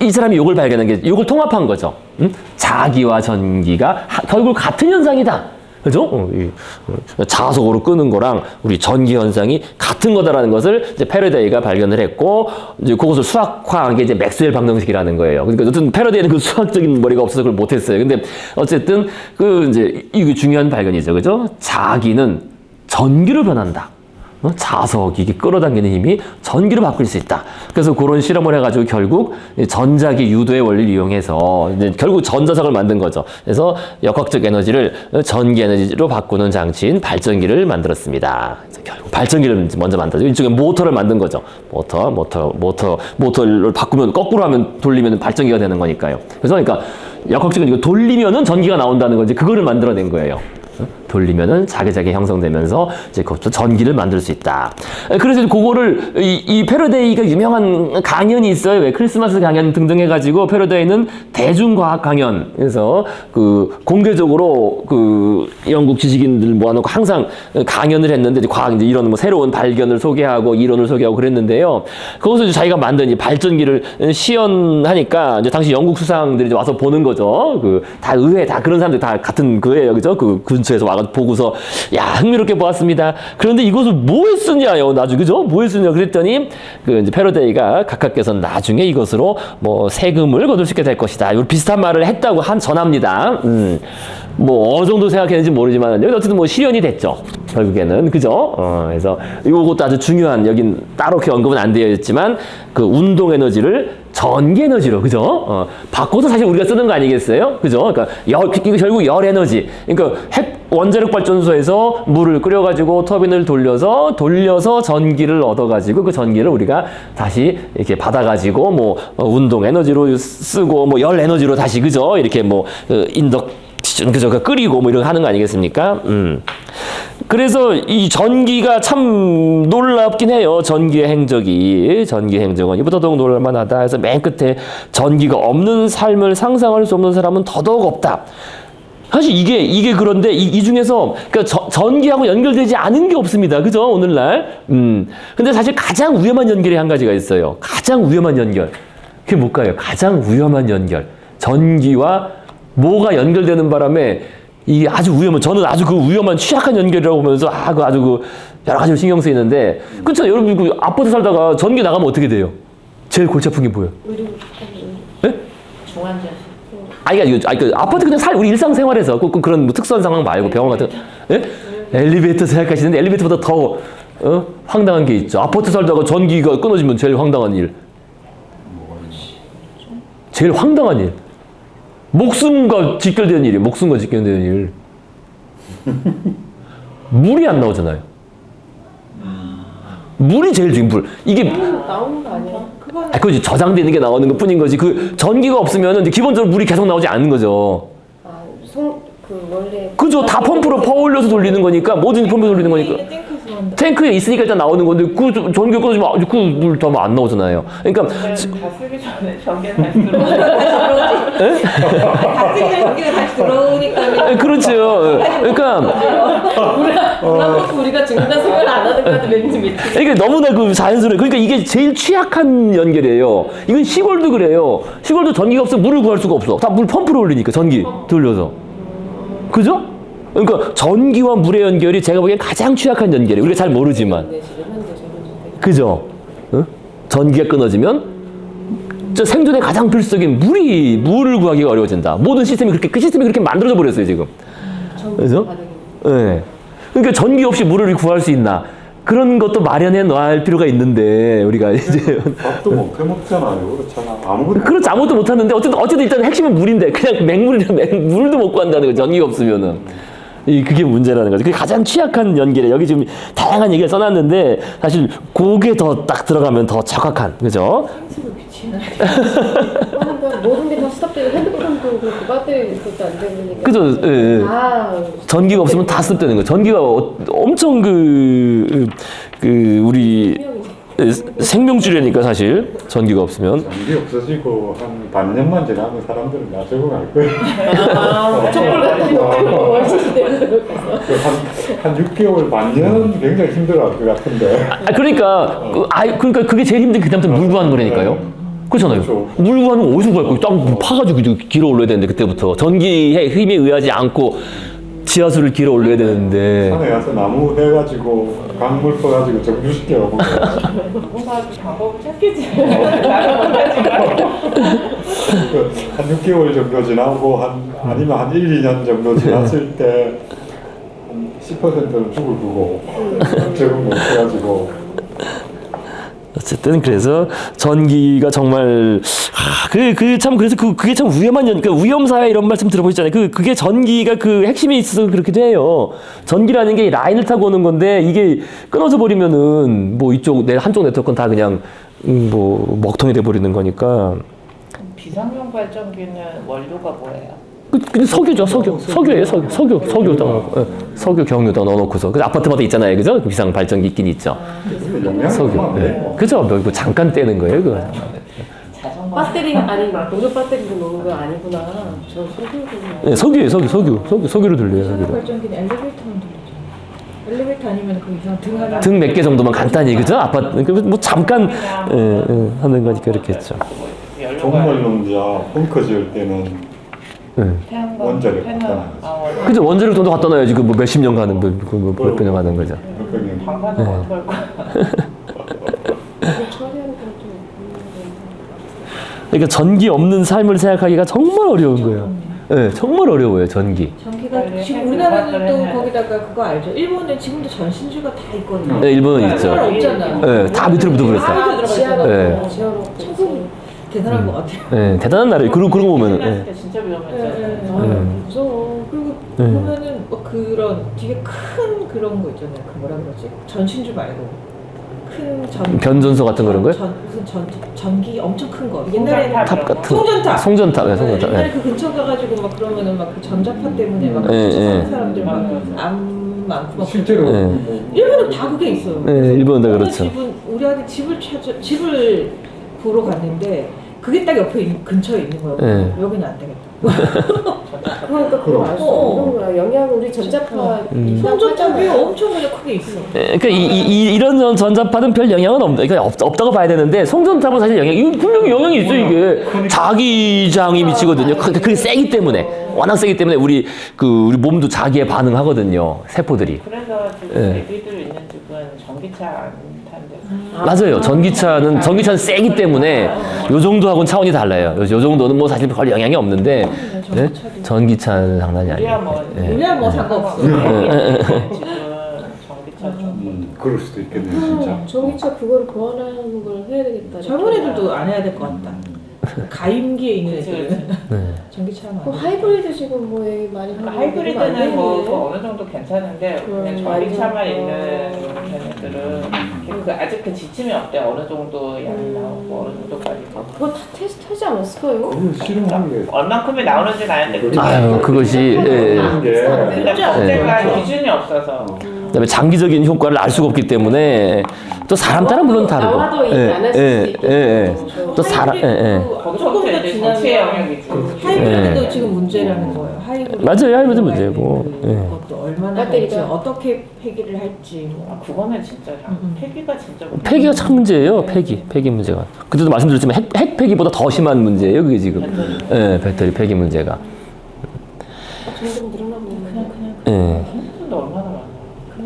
이 사람이 요걸 발견한 게 요걸 통합한 거죠. 자기와 전기가 결국 같은 현상이다. 그죠? 자석으로 끄는 거랑 우리 전기 현상이 같은 거다라는 것을 이제 패러데이가 발견을 했고, 이제 그것을 수학화한 게 이제 맥스웰 방정식이라는 거예요. 그러니까 어쨌든 패러데이는 그 수학적인 머리가 없어서 그걸 못했어요. 근데 어쨌든 이게 중요한 발견이죠. 그죠? 자기는 전기로 변한다. 자석이 이게 끌어당기는 힘이 전기로 바뀔 수 있다. 그래서 그런 실험을 해가지고 결국 전자기 유도의 원리를 이용해서 이제 결국 전자석을 만든 거죠. 그래서 역학적 에너지를 전기 에너지로 바꾸는 장치인 발전기를 만들었습니다. 결국 발전기를 먼저 만들었죠. 일종의 모터를 만든 거죠. 모터를 바꾸면 거꾸로 하면 돌리면 발전기가 되는 거니까요. 그래서 그러니까 역학적인 이거 돌리면은 전기가 나온다는 건지 그거를 만들어낸 거예요. 돌리면은 자기자기 형성되면서 이제 그것도 전기를 만들 수 있다. 그래서 그거를 이 패러데이가 유명한 강연이 있어요. 왜 크리스마스 강연 등등 해가지고 패러데이는 대중과학 강연. 그래서 공개적으로 영국 지식인들 모아놓고 항상 강연을 했는데 과학 이제 이런 뭐 새로운 발견을 소개하고 이론을 소개하고 그랬는데요. 그것을 이제 자기가 만든 이 발전기를 시연하니까 이제 당시 영국 수상들이 이제 와서 보는 거죠. 다 의회 다 그런 사람들 다 같은 그예요, 그죠? 근처에서 와가 보고서 야 흥미롭게 보았습니다. 그런데 이것을 뭐에 쓰냐요, 나중에 그죠? 뭐에 쓰냐 그랬더니 이제 패러데이가 각하께서는 나중에 이것으로 뭐 세금을 거둘 수 있게 될 것이다. 이런 비슷한 말을 했다고 전합니다. 뭐 어느 정도 생각했는지 모르지만 여기 어쨌든 뭐 실현이 됐죠. 결국에는 그죠? 그래서 이것도 아주 중요한 여긴 따로 이렇게 언급은 안 되어 있지만 그 운동 에너지를 전기 에너지로 그죠? 바꿔서 사실 우리가 쓰는 거 아니겠어요? 그죠? 그러니까 이거 결국 열 에너지. 그러니까 원자력 발전소에서 물을 끓여가지고 터빈을 돌려서 전기를 얻어가지고 그 전기를 우리가 다시 이렇게 받아가지고 뭐 운동 에너지로 쓰고 뭐 열 에너지로 다시 그죠? 이렇게 뭐 그죠? 끓이고 뭐 이런 거 하는 거 아니겠습니까? 그래서 이 전기가 참 놀랍긴 해요. 전기의 행적은 이보다 더욱 놀랄만하다. 그래서 맨 끝에 전기가 없는 삶을 상상할 수 없는 사람은 더더욱 없다. 사실 이게 그런데 이 중에서 그러니까 전기하고 연결되지 않은 게 없습니다. 그죠? 오늘날. 근데 사실 가장 위험한 연결이 한 가지가 있어요. 가장 위험한 연결. 그게 뭘까요? 가장 위험한 연결. 전기와 뭐가 연결되는 바람에 이게 아주 저는 아주 위험한 취약한 연결이라고 보면서 아주 여러 가지로 신경 쓰이는데 그렇죠? 여러분 아파트 살다가 전기 나가면 어떻게 돼요? 제일 골치 아픈 게 뭐예요? 네? 중환자실. 아파트 그냥 우리 일상생활에서 그런 뭐 특수한 상황 말고 병원 같은 예? 엘리베이터 생각하시는데 엘리베이터보다 더 황당한 게 있죠. 아파트 살다가 전기가 끊어지면 제일 황당한 일. 제일 황당한 일. 목숨과 직결되는 일이에요. 목숨과 직결되는 일. 물이 안 나오잖아요. 물이 제일 중요해. 물. 이게 나오는 거 아니야? 그거지 저장되는 게 나오는 것 뿐인 거지. 전기가 없으면 기본적으로 물이 계속 나오지 않는 거죠. 원래 그죠. 다 펌프로 퍼올려서 돌리는 거니까 뭐든지 펌프로 돌리는 거니까. 탱크에 있으니까 일단 나오는 건데 전기가 꺼지면 물 더 안 나오잖아요. 그러니까 다 쓰기 전에 전기가 다시 들어오니까. 다 쓰면 전기가 다시 들어오니까. 그렇죠. 그러니까 우리가 중간 생활 안 하는 것 같은 왠지 믿지. 그러니까 너무나 자연스러워요. 그러니까 이게 제일 취약한 연결이에요. 이건 시골도 그래요. 시골도 전기가 없으면 물을 구할 수가 없어. 다 물 펌프로 올리니까 전기 돌려서. 그죠? 그러니까 전기와 물의 연결이 제가 보기엔 가장 취약한 연결이에요. 우리가 잘 모르지만. 그죠? 전기가 끊어지면 생존에 가장 필수적인 물을 구하기가 어려워진다. 모든 시스템이 그렇게 만들어져 버렸어요, 지금. 그죠? 네. 그러니까 전기 없이 물을 구할 수 있나? 그런 것도 마련해 놔야 필요가 있는데 우리가 이제 밥도 못 해먹잖아요. 그렇잖아. 그렇지 아무것도 못 하는데 어쨌든 일단 핵심은 물인데 그냥 맹물이라 물도 못 구한다는 거 전기가 없으면은 그게 문제라는 거죠. 그게 가장 취약한 연기래. 여기 지금 다양한 얘기를 써놨는데 사실 그게 더 딱 들어가면 더 정확한, 그죠? 모든 게 다 스탑되고 핸드폰도 그렇고 배터리 그것도 안 되니까. 그죠? 예, 예. 전기가 없으면 다 스톱되는 거예요. 전기가 엄청 우리 생명줄이니까 사실 전기가 없으면. 전기 없어지고 한 반년만 지나면 사람들은 다 적응할 거예요. 촛불 같은 거 월세시 되는 거 한 6개월 반년 굉장히 힘들어할 것 같은데. 그러니까 그러니까 그게 제일 힘든 게 그다음부터 물 구하는 거라니까요. 그렇잖아요. 그렇죠. 물 구하는 거 어디서 구할 거예요? 땅 파가지고 길어 올려야 되는데 그때부터 전기의 힘에 의하지 않고 지하수를 길어 올려야 되는데. 산에 가서 나무 해가지고 강물 퍼가지고 정주시켜 먹고. 누군가 그 방법을 찾겠지. 나는 못하지만. 한 6개월 정도 지나고 아니면 한 1, 2년 정도 지났을 때 한 10%는 죽을 거고 적응 못 해가지고. 어쨌든 그래서 전기가 정말 참 그래서 그게 참 그러니까 위험사회 이런 말씀 들어보셨잖아요. 그게 전기가 그 핵심에 있어서 그렇기도 해요. 전기라는 게 라인을 타고 오는 건데 이게 끊어져 버리면은 뭐 한쪽 네트워크는 다 그냥 뭐 먹통이 돼 버리는 거니까. 비상용 발전기는 원료가 뭐예요? 근데 석유죠, 석유예요, 석유 경유다 넣어놓고서. 그 아파트마다 있잖아요, 그죠? 그 비상 발전기 있긴 있죠. 석유. 네. 그죠? 뭐 잠깐 떼는 거예요, 그거. 자전거. 배터리 아니 보조 배터리로 놓는 거 아니구나. 저 석유구나. 네, 석유예요, 석유로 돌려요, 산업 석유로. 발전기는 엘리베이터만 돌리죠. 엘리베이터 아니면 그 이상 등 하나. 등 몇 개 정도만 간단히, 그죠? 아파트, 뭐 잠깐 하는 거니까 그렇게 했죠. 종말론자 벙커 지을 때는 태양광 원자력 패널. 갖다 그죠? 원자력 정도 갖다 놔야지, 그 뭐 몇십 년 가는, 몇백 년 가는 거죠. 방사능 어떻게 할 거야? 처리하는 거좀 그러니까 전기 없는 삶을 생각하기가 정말 어려운 거예요. 네, 정말 어려워요, 전기. 전기가 빨리 지금 해, 우리나라는 그거를 또 해. 거기다가 그거 알죠? 일본은 지금도 전신주가 다 있거든요. 네, 일본은 있죠. 정말 없잖아. 네, 다 밑으로 묻어버렸어요. 다 지하로 네. 지하로 대단한 것 같아요. 네, 대단한 나라예요. 그런 거 보면은. 네. 때 진짜 위험했잖아. 무서워. 그리고 보면은 뭐 그런 되게 큰 그런 거 있잖아요. 그 뭐라 그러지? 전신주 말고 큰 변전소 같은 그런 거요? 무슨 전기 엄청 큰 거. 옛날에는 탑 같은. 송전탑. 송전탑, 네, 송전탑. 옛날에 네. 그 근처 가가지고 막 그러면은 막 그 전자파 때문에 막 네, 근처 사는 네. 사람들 막암 많고 막 실제로 네. 일본은 다 그게 있어요. 네, 일본은 다 어느 그렇죠. 집은 우리 아들 집을 보러 갔는데 그게 딱 옆에 근처에 있는 거예요. 네. 여기는 안 되겠다. 그러니까 그걸 알 수 없는 거야. 영향 우리 전자파 송전탑이 엄청 그냥 크게 있어. 그러니까 이런 전자파는 별 영향은 그러니까 없다고 봐야 되는데 송전탑은 사실 분명히 영향이 있어 이게 자기장이 미치거든요. 그게 세기 때문에 워낙 세기 때문에 우리 몸도 자기에 반응하거든요. 세포들이. 그래서 지금 네. 애기들 있는 집은 전기차 안 탄대. 맞아요. 전기차는 세기 때문에 요 정도하고는 차원이 달라요. 요 정도는 뭐 사실 별 영향이 없는데 네? 전기차는 장난이 우리야 아니에요. 뭐 네. 우리야 뭐 상관없어. 지금 전기차 좀 그럴 수도 있겠네요, 진짜. 전기차 그거를 보완하는 걸 해야 되겠다. 젊은 애들도 안 해야 될 것 같다. 가임기에 있는 그치, 애들은 네. 전기차만. 그 하이브리드 지금 뭐 얘기 많이 하고 그러니까 하이브리드는 뭐 어느 정도 괜찮은데 그냥 전기차만 완전, 있는 걔네들은 아직 그 지침이 없대. 어느 정도 양이 나오고 어느 정도까지. 그거 다 테스트하지 않았을까요? 그걸 실험한 게 얼만큼이 나오는지는 아는데 아유 그것이 그런 게 그러니까 법제가 기준이 없어서 그다음에 장기적인 효과를 알 수가 없기 때문에 또 사람 따라 물론 다르고. 나와도 안 했을 수도 있고. 또 사람. 거기서부터 이제 정치의 영역이지. 하이브리드도 네. 지금 문제라는 거예요. 하이브리드. 맞아요, 하이브리드 문제고. 그것도 얼마나 배터리가. 할지, 어떻게 폐기를 할지. 아, 그거는 진짜 폐기가 진짜 폐기가 참 문제예요. 폐기 문제가. 그때도 말씀드렸지만 핵 폐기보다 더 심한 문제예요. 그게 지금. 예, 배터리 폐기 문제가. 점점 늘어나 보네. 예. 근데 얼마나 많아.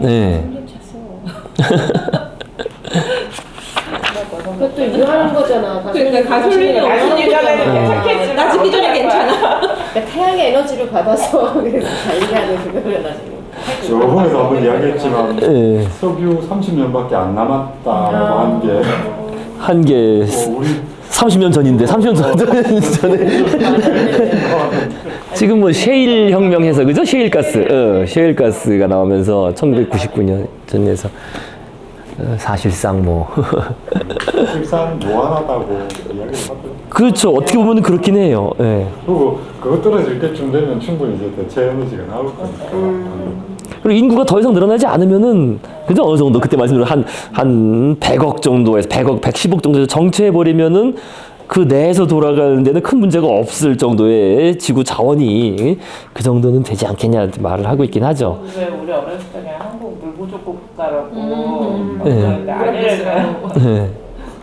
네. 그것도 유효한 거잖아. 그러니까 가솔린이 나중에 전에는 괜찮겠지. 나 죽기 전에 괜찮아. 그러니까 태양의 에너지를 받아서 그래서 달리하는 그거를 나중에. 저번에도 한번 이야기했지만 예. 석유 30년밖에 안 남았다라고 한 게 한 개. 우리 30년 전인데 30년 전에 지금 뭐 셰일 혁명해서 그죠? 셰일 가스가 나오면서 1999년 전에서 사실상 뭐 실상 무한하다고 이야기를 하더라고요. 그렇죠. 어떻게 보면 그렇긴 해요. 예. 그리고 그거 떨어질 때쯤 되면 충분히 이제 대체 에너지가 나올 거니까. 그리고 인구가 더 이상 늘어나지 않으면은 그죠? 어느 정도 그때 말씀드린 한 100억 정도에서 100억, 110억 정도에서 정체해 버리면은 그 내에서 돌아가는 데는 큰 문제가 없을 정도의 지구 자원이 그 정도는 되지 않겠냐 말을 하고 있긴 하죠. 왜 우리 어렸을 때 그냥 한국 물 부족 국가라고 네. 아니래요. 네.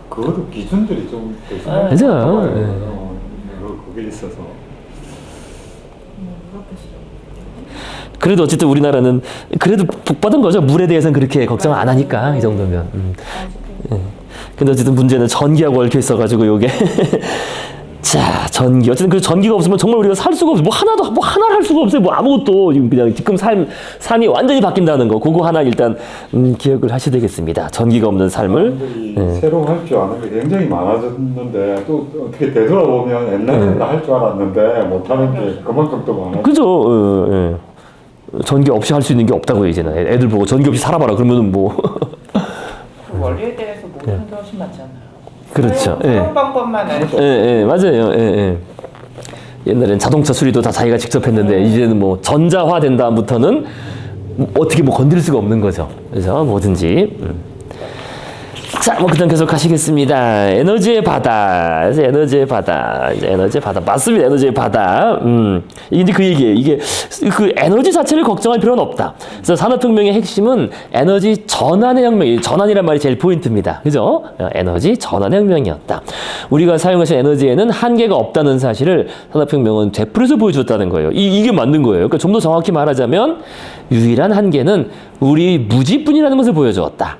그것도 기준들이 좀 맞아요. 네. 그게 있어서. 그래도 어쨌든 우리나라는 그래도 복받은 거죠. 물에 대해서는 그렇게 걱정 안 하니까 이 정도면. 예. 근데 어쨌든 문제는 전기하고 얽혀 있어가지고 요게 자 전기 어쨌든 그 전기가 없으면 정말 우리가 살 수가 없어. 뭐 하나를 할 수가 없어요. 뭐 아무것도 그냥 지금 삶이 완전히 바뀐다는 거. 그거 하나 일단 기억을 하셔야 되겠습니다. 전기가 없는 삶을. 사람들이 새로 할 줄 아는 게 굉장히 많아졌는데 또 어떻게 되돌아보면 옛날에는 다 할 줄 알았는데 못하는 게 그만큼 또 많아졌어요. 그죠. 예. 전기 없이 할 수 있는 게 없다고요 이제는. 애들 보고 전기 없이 살아봐라 그러면은 뭐. 그 원리에 대해서 모르는 게 훨씬 많잖아요. 그렇죠. 사용 방법만 알죠. 예, 맞아요. 옛날엔 자동차 수리도 다 자기가 직접 했는데 이제는 뭐 전자화 된 다음부터는 어떻게 뭐 건드릴 수가 없는 거죠. 그래서 뭐든지. 자, 뭐 그다음 계속 가시겠습니다. 에너지의 바다. 그래서 에너지의 바다. 이제 에너지의 바다. 맞습니다. 에너지의 바다. 이게 이제 그 얘기예요. 이게 그 에너지 자체를 걱정할 필요는 없다. 그래서 산업혁명의 핵심은 에너지 전환의 혁명이 전환이란 말이 제일 포인트입니다. 그죠? 에너지 전환의 혁명이었다. 우리가 사용하신 에너지에는 한계가 없다는 사실을 산업혁명은 되풀이해서 보여줬다는 거예요. 이게 맞는 거예요. 그러니까 좀 더 정확히 말하자면 유일한 한계는 우리 무지뿐이라는 것을 보여주었다.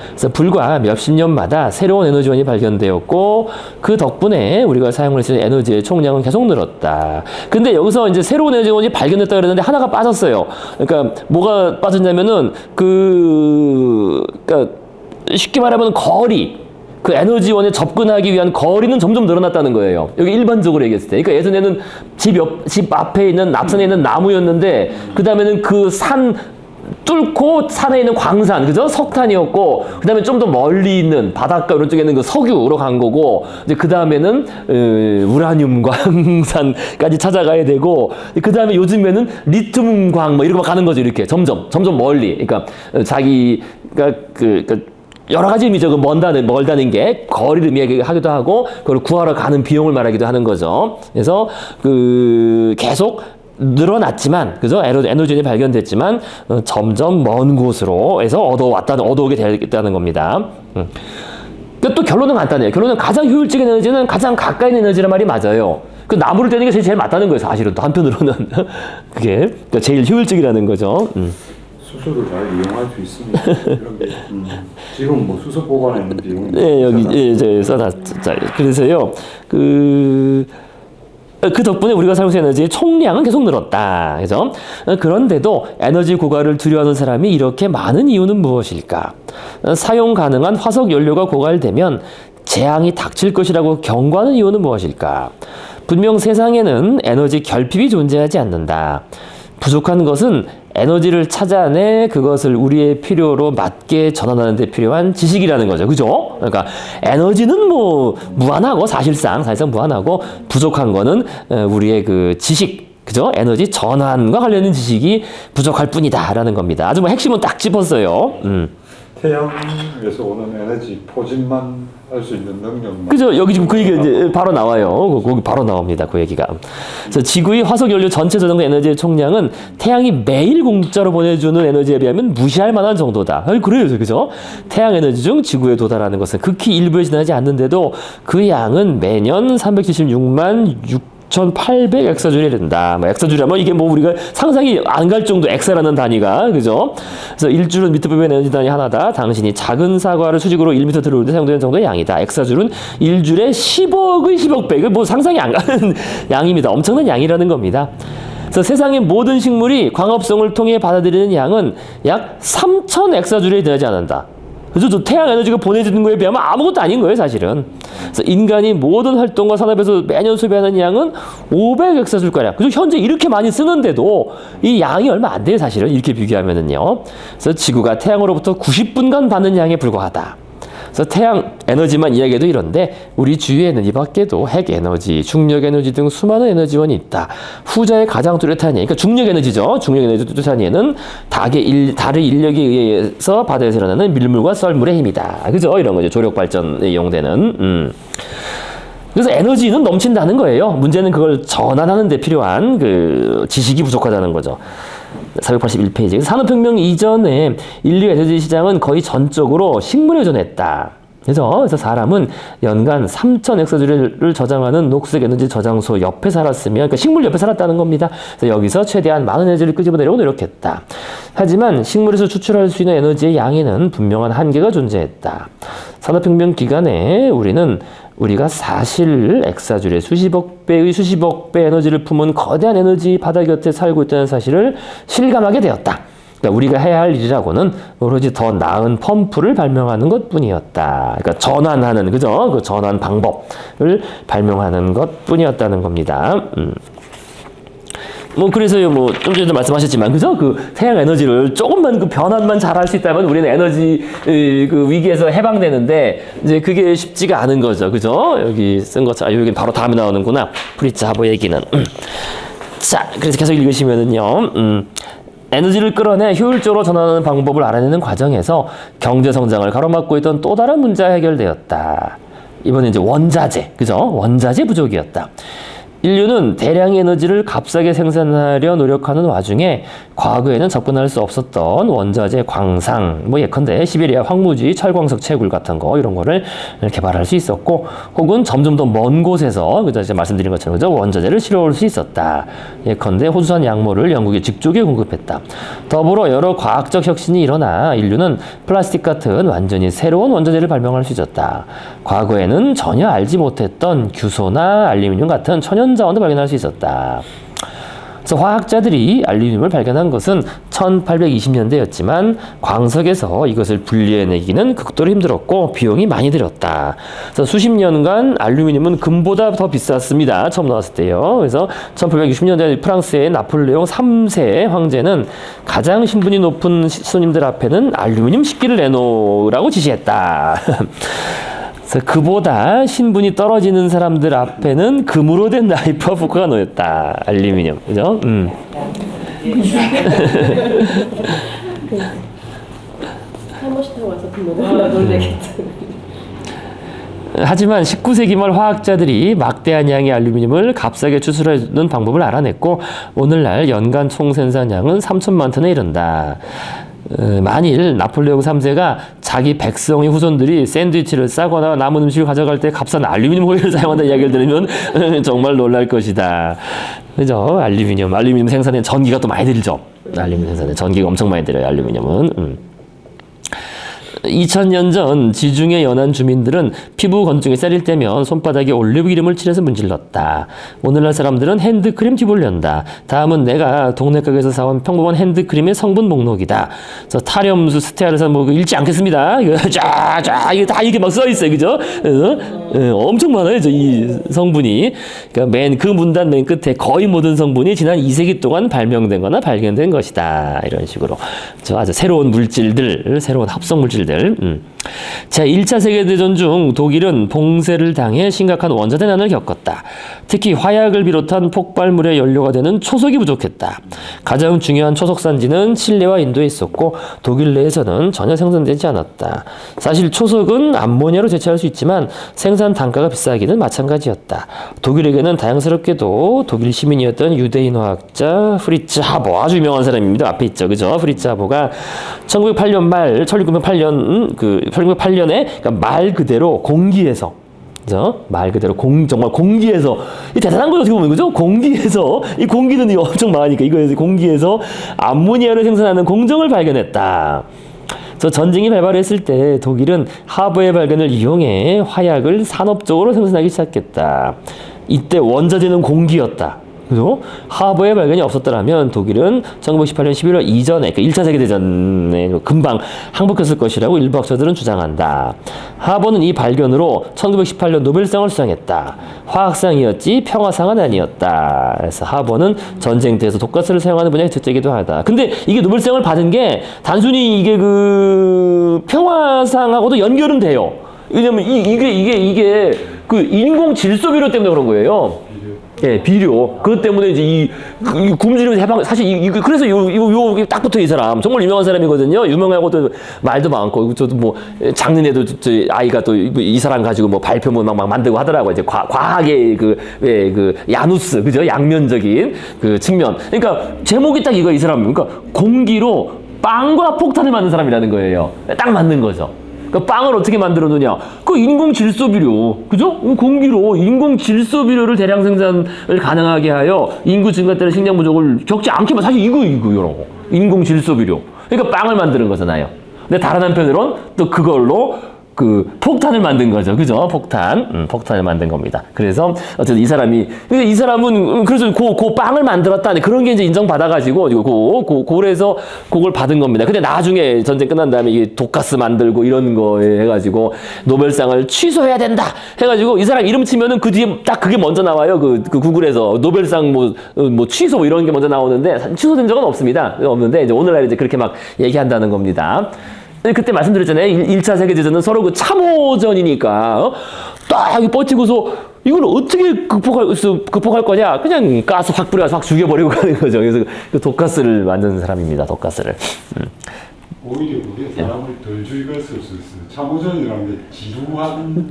그래서 불과 몇십 년마다 새로운 에너지원이 발견되었고 그 덕분에 우리가 사용할 수 있는 에너지의 총량은 계속 늘었다. 근데 여기서 이제 새로운 에너지원이 발견됐다 그랬는데 하나가 빠졌어요. 그러니까 뭐가 빠졌냐면은 그러니까 쉽게 말하면 거리. 그 에너지원에 접근하기 위한 거리는 점점 늘어났다는 거예요. 여기 일반적으로 얘기했을 때. 그러니까 예전에는 집 앞에 있는 앞산에 있는 나무였는데 그 다음에는 그 산 뚫고 산에 있는 광산, 그죠? 석탄이었고, 그 다음에 좀 더 멀리 있는 바닷가 이런 쪽에 있는 그 석유로 간 거고, 이제 그 다음에는 우라늄 광산까지 찾아가야 되고, 그 다음에 요즘에는 리튬 광 뭐 이런 거 가는 거죠, 이렇게 점점 멀리. 그러니까 자기가 여러 가지 의미죠. 그 멀다는 게 거리를 의미하기도 하고, 그걸 구하러 가는 비용을 말하기도 하는 거죠. 그래서 계속 늘어났지만, 그죠? 에너지원이 발견됐지만, 점점 먼 곳으로 해서 얻어오게 되겠다는 겁니다. 또 결론은 간단해요. 결론은 가장 효율적인 에너지는 가장 가까이 있는 에너지란 말이 맞아요. 그 나무를 떼는 게 제일 맞다는 거예요, 사실은. 또 한편으로는. 그게 그러니까 제일 효율적이라는 거죠. 수소를 잘 이용할 수 있으면 이런 게 지금 뭐 수소 보관하는 비용이 네, 여기 저 써놨. 그래서요. 그 덕분에 우리가 사용하는 에너지의 총량은 계속 늘었다. 그죠? 그런데도 에너지 고갈을 두려워하는 사람이 이렇게 많은 이유는 무엇일까? 사용 가능한 화석 연료가 고갈되면 재앙이 닥칠 것이라고 경고하는 이유는 무엇일까? 분명 세상에는 에너지 결핍이 존재하지 않는다. 부족한 것은 에너지를 찾아내 그것을 우리의 필요로 맞게 전환하는 데 필요한 지식이라는 거죠. 그죠? 그러니까 에너지는 뭐 무한하고 사실상 무한하고 부족한 거는 우리의 그 지식, 그죠? 에너지 전환과 관련된 지식이 부족할 뿐이다라는 겁니다. 아주 뭐 핵심은 딱 짚었어요. 태양에서 오는 에너지 포진만 할 수 있는 능력만. 그죠? 여기 지금 그 얘기가 이제 바로 나와요. 거기 바로 나옵니다. 그 얘기가. 그래서 지구의 화석 연료 전체 저장된 에너지의 총량은 태양이 매일 공짜로 보내주는 에너지에 비하면 무시할 만한 정도다. 그래요. 그죠? 태양 에너지 중 지구에 도달하는 것은 극히 일부에 지나지 않는데도 그 양은 매년 376만 6,800 엑사줄이 된다. 뭐 엑사줄이라면 이게 뭐 우리가 상상이 안 갈 정도 엑사라는 단위가, 그죠? 그래서 1줄은 미터법의 에너지 단위 하나다. 당신이 작은 사과를 수직으로 1m 들어올 때 사용되는 정도의 양이다. 엑사줄은 1줄에 10억의 10억 배. 뭐 상상이 안 가는 양입니다. 엄청난 양이라는 겁니다. 그래서 세상의 모든 식물이 광합성을 통해 받아들이는 양은 약 3,000 엑사줄에 되지 않는다. 그래서 저 태양 에너지가 보내주는 거에 비하면 아무것도 아닌 거예요, 사실은. 그래서 인간이 모든 활동과 산업에서 매년 소비하는 양은 500엑사줄가량. 그래서 현재 이렇게 많이 쓰는데도 이 양이 얼마 안 돼요, 사실은. 이렇게 비교하면은요. 그래서 지구가 태양으로부터 90분간 받는 양에 불과하다. 그래서 태양 에너지만 이야기해도 이런데 우리 주위에는 이 밖에도 핵 에너지, 중력 에너지 등 수많은 에너지원이 있다. 후자의 가장 뚜렷한 예, 그러니까 중력 에너지죠. 중력 에너지 뚜렷한 예는 달의 인력에 의해서 바다에서 일어나는 밀물과 썰물의 힘이다. 그죠? 이런 거죠. 조력 발전에 이용되는. 그래서 에너지는 넘친다는 거예요. 문제는 그걸 전환하는 데 필요한 그 지식이 부족하다는 거죠. 481페이지. 산업혁명 이전에 인류 에너지 시장은 거의 전적으로 식물에 의존했다. 그래서 사람은 연간 3,000엑사줄을 저장하는 녹색 에너지 저장소 옆에 살았으면, 그러니까 식물 옆에 살았다는 겁니다. 그래서 여기서 최대한 많은 에너지를 끄집어내려고 노력했다. 하지만 식물에서 추출할 수 있는 에너지의 양에는 분명한 한계가 존재했다. 산업혁명 기간에 우리가 사실 엑사줄의 수십억 배 에너지를 품은 거대한 에너지 바다 곁에 살고 있다는 사실을 실감하게 되었다. 그러니까 우리가 해야 할 일이라고는 오로지 더 나은 펌프를 발명하는 것뿐이었다. 그러니까 전환하는, 그죠? 그 전환 방법을 발명하는 것뿐이었다는 겁니다. 뭐 그래서요, 뭐 좀 전에도 말씀하셨지만, 그죠? 그 태양 에너지를 조금만 그 변환만 잘할 수 있다면 우리는 에너지 그 위기에서 해방되는데, 이제 그게 쉽지가 않은 거죠, 그죠? 여기 쓴 것처럼, 여기 바로 다음에 나오는구나. 프리츠 하버 얘기는. 자, 그래서 계속 읽으시면은요, 에너지를 끌어내 효율적으로 전환하는 방법을 알아내는 과정에서 경제 성장을 가로막고 있던 또 다른 문제가 해결되었다. 이번에 이제 원자재, 그죠? 원자재 부족이었다. 인류는 대량의 에너지를 값싸게 생산하려 노력하는 와중에 과거에는 접근할 수 없었던 원자재 광상, 뭐 예컨대 시베리아 황무지, 철광석 채굴 같은 거, 이런 거를 개발할 수 있었고, 혹은 점점 더 먼 곳에서, 그죠? 이제 말씀드린 것처럼, 그죠? 원자재를 실어올 수 있었다. 예컨대 호수산 양모를 영국의 직족에 공급했다. 더불어 여러 과학적 혁신이 일어나 인류는 플라스틱 같은 완전히 새로운 원자재를 발명할 수 있었다. 과거에는 전혀 알지 못했던 규소나 알루미늄 같은 천연 자원도 발견할 수 있었다. 그래서 화학자들이 알루미늄을 발견한 것은 1820년대였지만 광석에서 이것을 분리해내기는 극도로 힘들었고 비용이 많이 들었다. 그래서 수십 년간 알루미늄은 금보다 더 비쌌습니다. 처음 나왔을 때요. 그래서 1860년대 프랑스의 나폴레옹 3세 황제는 가장 신분이 높은 손님들 앞에는 알루미늄 식기를 내놓으라고 지시했다. 그래서 그보다 신분이 떨어지는 사람들 앞에는 금으로 된 나이프와 포크가 놓였다. 알루미늄, 그죠? 타임머신 타고 와서 놀래겠다. 하지만 19세기 말 화학자들이 막대한 양의 알루미늄을 값싸게 추출하는 방법을 알아냈고, 오늘날 연간 총 생산량은 3천만 톤에 이른다. 만일 나폴레옹 3세가 자기 백성의 후손들이 샌드위치를 싸거나 남은 음식을 가져갈 때 값싼 알루미늄 호일을 사용한다는 이야기를 들으면 정말 놀랄 것이다. 그죠? 알루미늄 생산에 전기가 또 많이 들죠. 알루미늄 생산에 전기가 엄청 많이 들어요, 알루미늄은. 2000년 전 지중해 연안 주민들은 피부 건조증이 세릴 때면 손바닥에 올리브 기름을 칠해서 문질렀다. 오늘날 사람들은 핸드크림 팁을 연다. 다음은 내가 동네 가게에서 사온 평범한 핸드크림의 성분 목록이다. 그래서 타렴수, 스테아르산 뭐 읽지 않겠습니다. 이거 쫙 이게 다 이렇게 막 써 있어요, 그죠? 엄청 많아요, 이 성분이. 그러니까 그 문단 맨 끝에 거의 모든 성분이 지난 2세기 동안 발명된거나 발견된 것이다. 이런 식으로. 아주 새로운 물질들, 새로운 합성 물질들. 제1차 세계대전 중 독일은 봉쇄를 당해 심각한 원자재 난을 겪었다. 특히 화약을 비롯한 폭발물의 연료가 되는 초석이 부족했다. 가장 중요한 초석산지는 칠레와 인도에 있었고 독일 내에서는 전혀 생산되지 않았다. 사실 초석은 암모니아로 대체할 수 있지만 생산 단가가 비싸기는 마찬가지였다. 독일에게는 다양스럽게도 독일 시민이었던 유대인 화학자 프리츠 하버, 아주 유명한 사람입니다. 앞에 있죠, 그죠? 프리츠 하버가 1908년 말 1908년에 그러니까 말 그대로 공기에서, 그죠? 말 그대로 정말 공기에서, 이 대단한 거죠, 어떻게 보면, 그죠? 공기에서, 이 공기는 엄청 많으니까 이거에서 공기에서 암모니아를 생산하는 공정을 발견했다. 그래서 전쟁이 발발했을 때 독일은 하버의 발견을 이용해 화약을 산업적으로 생산하기 시작했다. 이때 원자재는 공기였다. 그죠? 하버의 발견이 없었더라면 독일은 1918년 11월 이전에 그 1차 세계대전에 금방 항복했을 것이라고 일부 학자들은 주장한다. 하버는 이 발견으로 1918년 노벨상을 수상했다. 화학상이었지 평화상은 아니었다. 그래서 하버는 전쟁터에서 독가스를 사용하는 분야의 특제이기도 하다. 근데 이게 노벨상을 받은 게 단순히 이게 그 평화상하고도 연결은 돼요. 왜냐면 이게 그 인공 질소 비료 때문에 그런 거예요. 예, 비료. 그것 때문에 이제 이 굶주리면서 해방, 사실 그래서 요 딱 붙어 이 사람. 정말 유명한 사람이거든요. 유명하고 또 말도 많고. 저도 뭐, 작년에도 저 아이가 또 이 사람 가지고 뭐 발표문 막 만들고 하더라고요. 이제 과학의 그 야누스, 그죠? 양면적인 그 측면. 그러니까 제목이 딱 이거 이 사람. 그러니까 공기로 빵과 폭탄을 만든 사람이라는 거예요. 딱 맞는 거죠. 그 빵을 어떻게 만들어 놓냐? 그 인공 질소 비료, 그죠? 공기로 인공 질소 비료를 대량 생산을 가능하게 하여 인구 증가 때문에 식량 부족을 겪지 않게 사실 이런 거 인공 질소 비료. 그러니까 빵을 만드는 거잖아요. 근데 다른 한편으론 또 그걸로 그 폭탄을 만든 거죠, 그죠? 폭탄을 만든 겁니다. 그래서 어쨌든 이 사람은 그래서 그 빵을 만들었다는 그런 게 이제 인정받아가지고 그래서 그걸 받은 겁니다. 근데 나중에 전쟁 끝난 다음에 이게 독가스 만들고 이런 거에 해가지고 노벨상을 취소해야 된다 해가지고 이 사람 이름 치면은 그 뒤에 딱 그게 먼저 나와요. 그 구글에서 노벨상 뭐 취소 뭐 이런 게 먼저 나오는데 취소된 적은 없는데 이제 오늘날 이제 그렇게 막 얘기한다는 겁니다. 그때 말씀드렸잖아요. 1차 세계대전은 서로 그 참호전이니까 딱 여기 버티고서 이걸 어떻게 극복할 거냐? 그냥 가스 확 뿌려서 확 죽여버리고 가는 거죠. 그래서 그 독가스를 만드는 사람입니다. 독가스를. 오히려 그게 사람을 덜 죽였을 수 있어요. 참호전이라는 게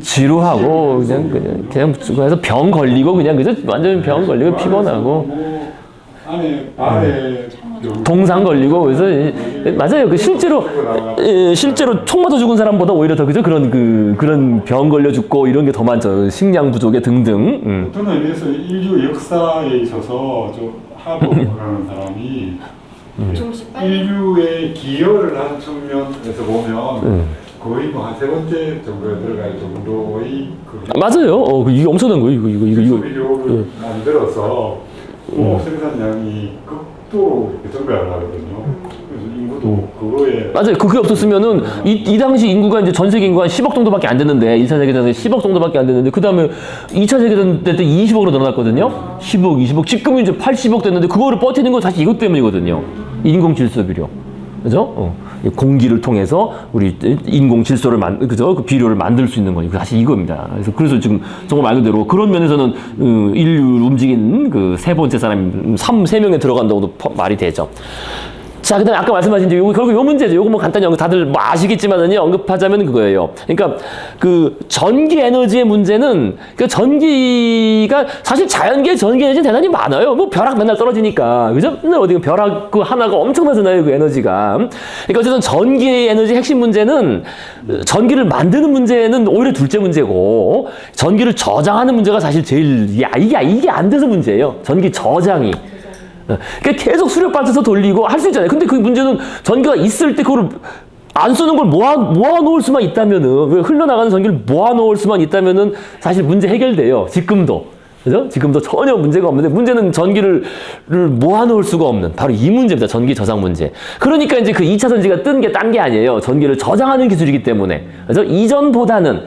지루하고 그냥 그래서 병 걸리고 그냥 그죠? 완전 병 걸리고 피곤하고. 안에 발에 동상 걸리고 그래서 맞아요. 그 실제로 총 맞아 죽은 사람보다 오히려 더 그죠? 그런 병 걸려 죽고 이런 게 더 많죠. 식량 부족에 등등. 어떤 의미에서 인류 역사에 있어서 하버라는 사람이 인류의 기여를 한 측면에서 보면 거의 뭐 한 세 번째 정도에 들어갈 정도의 맞아요. 이게 엄청난 거예요. 이거. 비료를 만들어서 생산량이 극도로 증가를 하거든요. 그래서 인구도 그거에 맞아요. 그게 없었으면은 이 당시 인구가 이제 전 세계 인구가 한 10억 정도밖에 안 됐는데 1차 세계대전에 10억 정도밖에 안 됐는데 그 다음에 2차 세계대전 때 20억으로 늘어났거든요. 10억, 20억. 지금은 이제 80억 됐는데 그거를 버티는 건 사실 이것 때문이거든요. 인공 질소 비료. 그죠? 공기를 통해서 우리 인공 질소를 그죠? 그 비료를 만들 수 있는 거니까 사실 이겁니다. 그래서 지금 정말 말 그대로 그런 면에서는 인류 움직인 그 세 번째 사람 3명에 들어간다고도 말이 되죠. 자, 그다음에 아까 말씀하신 결국 요 문제죠. 요거 뭐 간단히 다들 뭐 아시겠지만은요, 언급하자면 그거예요. 그러니까 그 전기 에너지의 문제는 그 전기가 사실 자연계의 전기 에너지는 대단히 많아요. 뭐 벼락 맨날 떨어지니까. 그죠? 맨날 어디 벼락 그 하나가 엄청나잖아요, 그 에너지가. 그러니까 어쨌든 전기 에너지 핵심 문제는 전기를 만드는 문제는 오히려 둘째 문제고 전기를 저장하는 문제가 사실 제일 이게 안 돼서 문제예요. 전기 저장이. 그러니까 계속 수력 발전소 돌리고 할 수 있잖아요. 근데 그 문제는 전기가 있을 때 그걸 안 쓰는 걸 모아 놓을 수만 있다면은, 흘러나가는 전기를 모아 놓을 수만 있다면은 사실 문제 해결돼요. 지금도. 그죠? 지금도 전혀 문제가 없는데 문제는 전기를 모아 놓을 수가 없는 바로 이 문제입니다. 전기 저장 문제. 그러니까 이제 그 2차 전지가 뜬 게 딴 게 아니에요. 전기를 저장하는 기술이기 때문에. 그죠? 이전보다는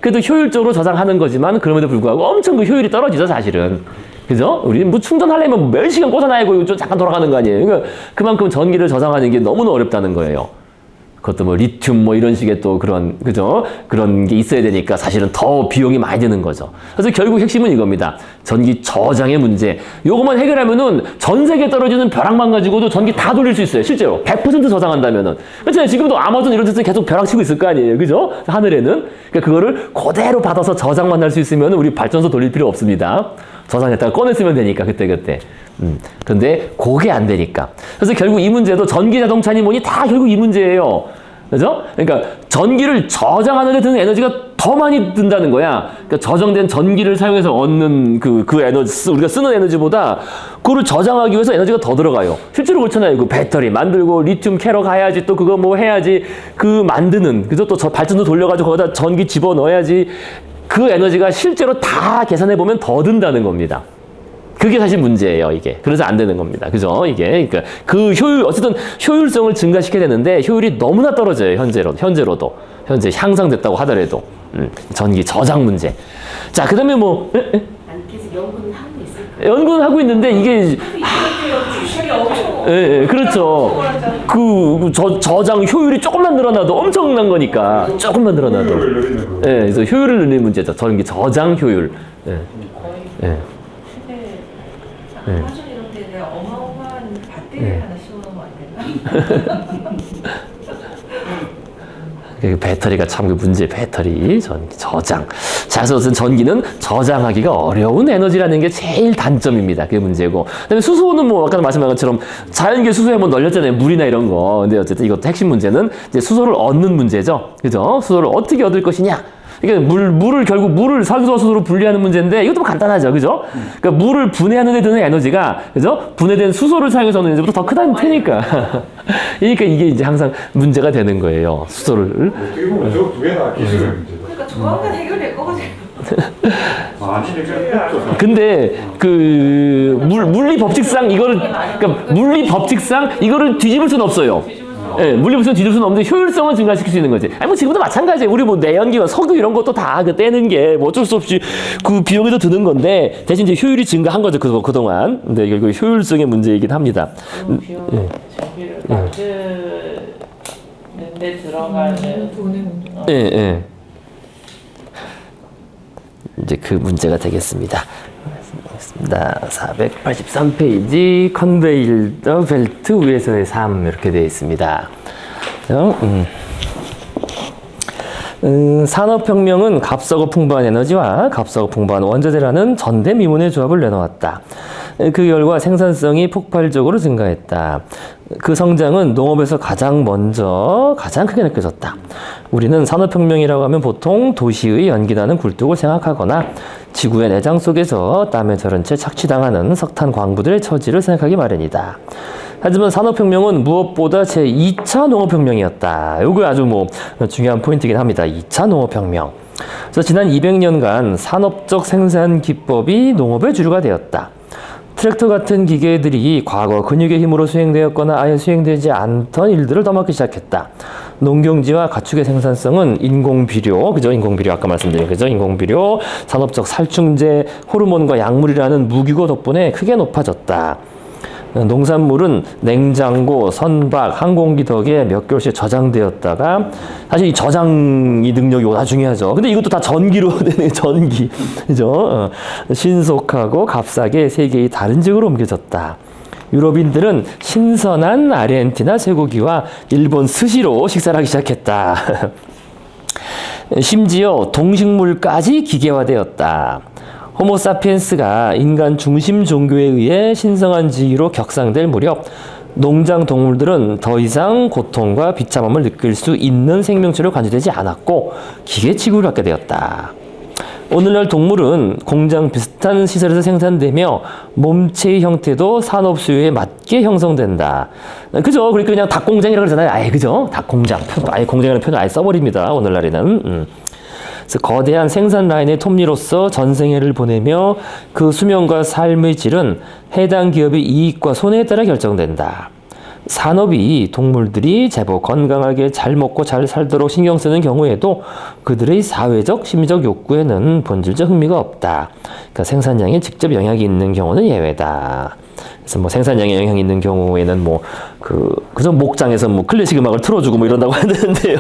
그래도 효율적으로 저장하는 거지만 그럼에도 불구하고 엄청 그 효율이 떨어지죠, 사실은. 그죠? 우리 뭐 충전하려면 몇 시간 꽂아놔야 고 좀 잠깐 돌아가는 거 아니에요? 그러니까 그만큼 전기를 저장하는 게 너무나 어렵다는 거예요. 그것도 뭐 리튬 뭐 이런 식의 또 그죠? 그런 게 있어야 되니까 사실은 더 비용이 많이 드는 거죠. 그래서 결국 핵심은 이겁니다. 전기 저장의 문제. 요것만 해결하면은 전 세계에 떨어지는 벼락만 가지고도 전기 다 돌릴 수 있어요. 실제로. 100% 저장한다면은. 그렇잖아요. 지금도 아마존 이런 데서 계속 벼락 치고 있을 거 아니에요. 그죠? 하늘에는. 그러니까 그거를 그대로 받아서 저장만 할 수 있으면 우리 발전소 돌릴 필요 없습니다. 저장했다가 꺼냈으면 되니까, 그때. 근데 그게 안 되니까. 그래서 결국 이 문제도 전기 자동차니 뭐니 다 결국 이 문제예요. 그죠? 그러니까 전기를 저장하는 데 드는 에너지가 더 많이 든다는 거야. 그러니까 저장된 전기를 사용해서 얻는 그 에너지, 우리가 쓰는 에너지보다 그거를 저장하기 위해서 에너지가 더 들어가요. 실제로 그렇잖아요. 그 배터리 만들고 리튬 캐러 가야지 또 그거 뭐 해야지 그 만드는, 그죠? 또 발전소 돌려가지고 거기다 전기 집어넣어야지 그 에너지가 실제로 다 계산해 보면 더 든다는 겁니다. 그게 사실 문제예요, 이게. 그래서 안 되는 겁니다. 그죠? 이게. 그러니까 그 어쨌든 효율성을 증가시켜야 되는데 효율이 너무나 떨어져요, 현재로도. 현재 향상됐다고 하더라도. 전기 저장 문제. 자, 그 다음에 뭐, 아니 계속 연구는 하고 있어요. 연구는 하고 있는데 이게, 주식이 엄청 예, 그렇죠. 저장 효율이 조금만 늘어나도 엄청난 거니까. 조금만 늘어나도. 예, 그래서 효율을 늘리는 문제죠. 전기 저장 효율. 예. 거의 예. 시대 사실 이런 데 내가 어마어마한 배터리 하나 씌워놓으면 안 되나? 그 배터리가 참 그 문제, 배터리, 전기, 저장. 자, 그래서 어쨌든 전기는 저장하기가 어려운 에너지라는 게 제일 단점입니다. 그게 문제고. 그다음에 수소는 뭐 아까 말씀한 것처럼 자연계 수소에 한번 널렸잖아요. 물이나 이런 거. 근데 어쨌든 이것도 핵심 문제는 이제 수소를 얻는 문제죠. 그죠? 수소를 어떻게 얻을 것이냐. 그러니까 물을 산소와 수소로 분리하는 문제인데 이것도 뭐 간단하죠. 그죠? 그러니까 물을 분해하는 데 드는 에너지가, 그죠? 분해된 수소를 사용해서 얻는 에너지보다 더 크다는 테니까. 그러니까 이게 이제 항상 문제가 되는 거예요. 수소를. 어떻게 보면 저 두 개나 기술의 문제죠. 그러니까 조만간 해결될 거 같아요. 많이 해결했죠. 근데 물리 법칙상 이거를, 그러니까 물리 법칙상 이거를 뒤집을 수는 없어요. 예, 물리법칙은 뒤집을 수는 없는데 효율성은 증가시킬 수 있는 거지. 아니 뭐 지금도 마찬가지예요. 우리 뭐 내연기관, 석유 이런 것도 다 그 떼는 게 뭐 어쩔 수 없이 그 비용이 더 드는 건데 대신 이제 효율이 증가한 거죠. 그동안. 근데 결국 효율성의 문제이긴 합니다. 비용 전기를 만드는 데 들어가는 돈은 예, 예. 이제 그 문제가 되겠습니다. 483페이지 컨베일러 벨트 위에서의 삶 이렇게 되어 있습니다. 산업혁명은 값싸고 풍부한 에너지와 값싸고 풍부한 원자재라는 전대미문의 조합을 내놓았다. 그 결과 생산성이 폭발적으로 증가했다. 그 성장은 농업에서 가장 크게 느껴졌다. 우리는 산업혁명이라고 하면 보통 도시의 연기나는 굴뚝을 생각하거나 지구의 내장 속에서 땀에 절은 채 착취당하는 석탄 광부들의 처지를 생각하기 마련이다. 하지만 산업혁명은 무엇보다 제2차 농업혁명이었다. 이거 아주 뭐 중요한 포인트이긴 합니다. 2차 농업혁명. 그래서 지난 200년간 산업적 생산 기법이 농업의 주류가 되었다. 트랙터 같은 기계들이 과거 근육의 힘으로 수행되었거나 아예 수행되지 않던 일들을 떠맡기 시작했다. 농경지와 가축의 생산성은 인공비료, 그죠? 인공비료 아까 말씀드린 그죠? 인공비료, 산업적 살충제, 호르몬과 약물이라는 무기고 덕분에 크게 높아졌다. 농산물은 냉장고, 선박, 항공기 덕에 몇 개월씩 저장되었다가 사실 이 저장이 능력이 워낙 중요하죠. 근데 이것도 다 전기로 되는 전기, 그죠? 신속하고 값싸게 세계의 다른 지역으로 옮겨졌다. 유럽인들은 신선한 아르헨티나 쇠고기와 일본 스시로 식사를 하기 시작했다. 심지어 동식물까지 기계화되었다. 호모사피엔스가 인간 중심 종교에 의해 신성한 지위로 격상될 무렵 농장 동물들은 더 이상 고통과 비참함을 느낄 수 있는 생명체로 간주되지 않았고 기계 취급을 받게 되었다. 오늘날 동물은 공장 비슷한 시설에서 생산되며 몸체의 형태도 산업 수요에 맞게 형성된다. 그죠? 그러니까 그냥 닭공장이라고 그러잖아요. 아예 그죠? 닭공장. 아예 공장이라는 표현을 아예 써버립니다. 오늘날에는. 그래서 거대한 생산 라인의 톱니로서 전생애를 보내며 그 수명과 삶의 질은 해당 기업의 이익과 손해에 따라 결정된다. 산업이 동물들이 제법 건강하게 잘 먹고 잘 살도록 신경 쓰는 경우에도 그들의 사회적, 심리적 욕구에는 본질적 흥미가 없다. 그러니까 생산량에 직접 영향이 있는 경우는 예외다. 그래서 뭐 생산량에 영향이 있는 경우에는 뭐 그저 목장에서 뭐 클래식 음악을 틀어주고 뭐 이런다고 하는데요.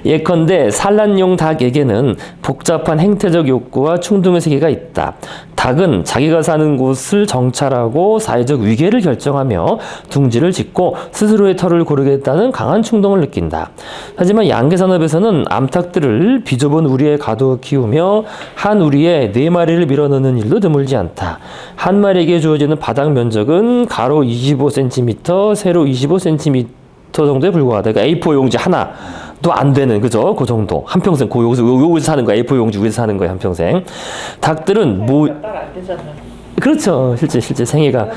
예컨대 산란용 닭에게는 복잡한 행태적 욕구와 충동의 세계가 있다. 닭은 자기가 사는 곳을 정찰하고 사회적 위계를 결정하며 둥지를 짓고 스스로의 털을 고르겠다는 강한 충동을 느낀다. 하지만 양계산업에서는 암탉들을 비좁은 우리에 가두어 키우며 한 우리에 4마리를 밀어넣는 일도 드물지 않다. 한 마리에게 주어지는 바닥 면적은 가로 25cm, 세로 25cm 정도에 불과하다. 그러니까 A4 용지 하나도 안 되는, 그죠? 그 정도. 한평생, 여기서 사는 거야. A4 용지 위에서 사는 거야, 한평생. 닭들은 딸안 되잖아요. 그렇죠. 실제 생애가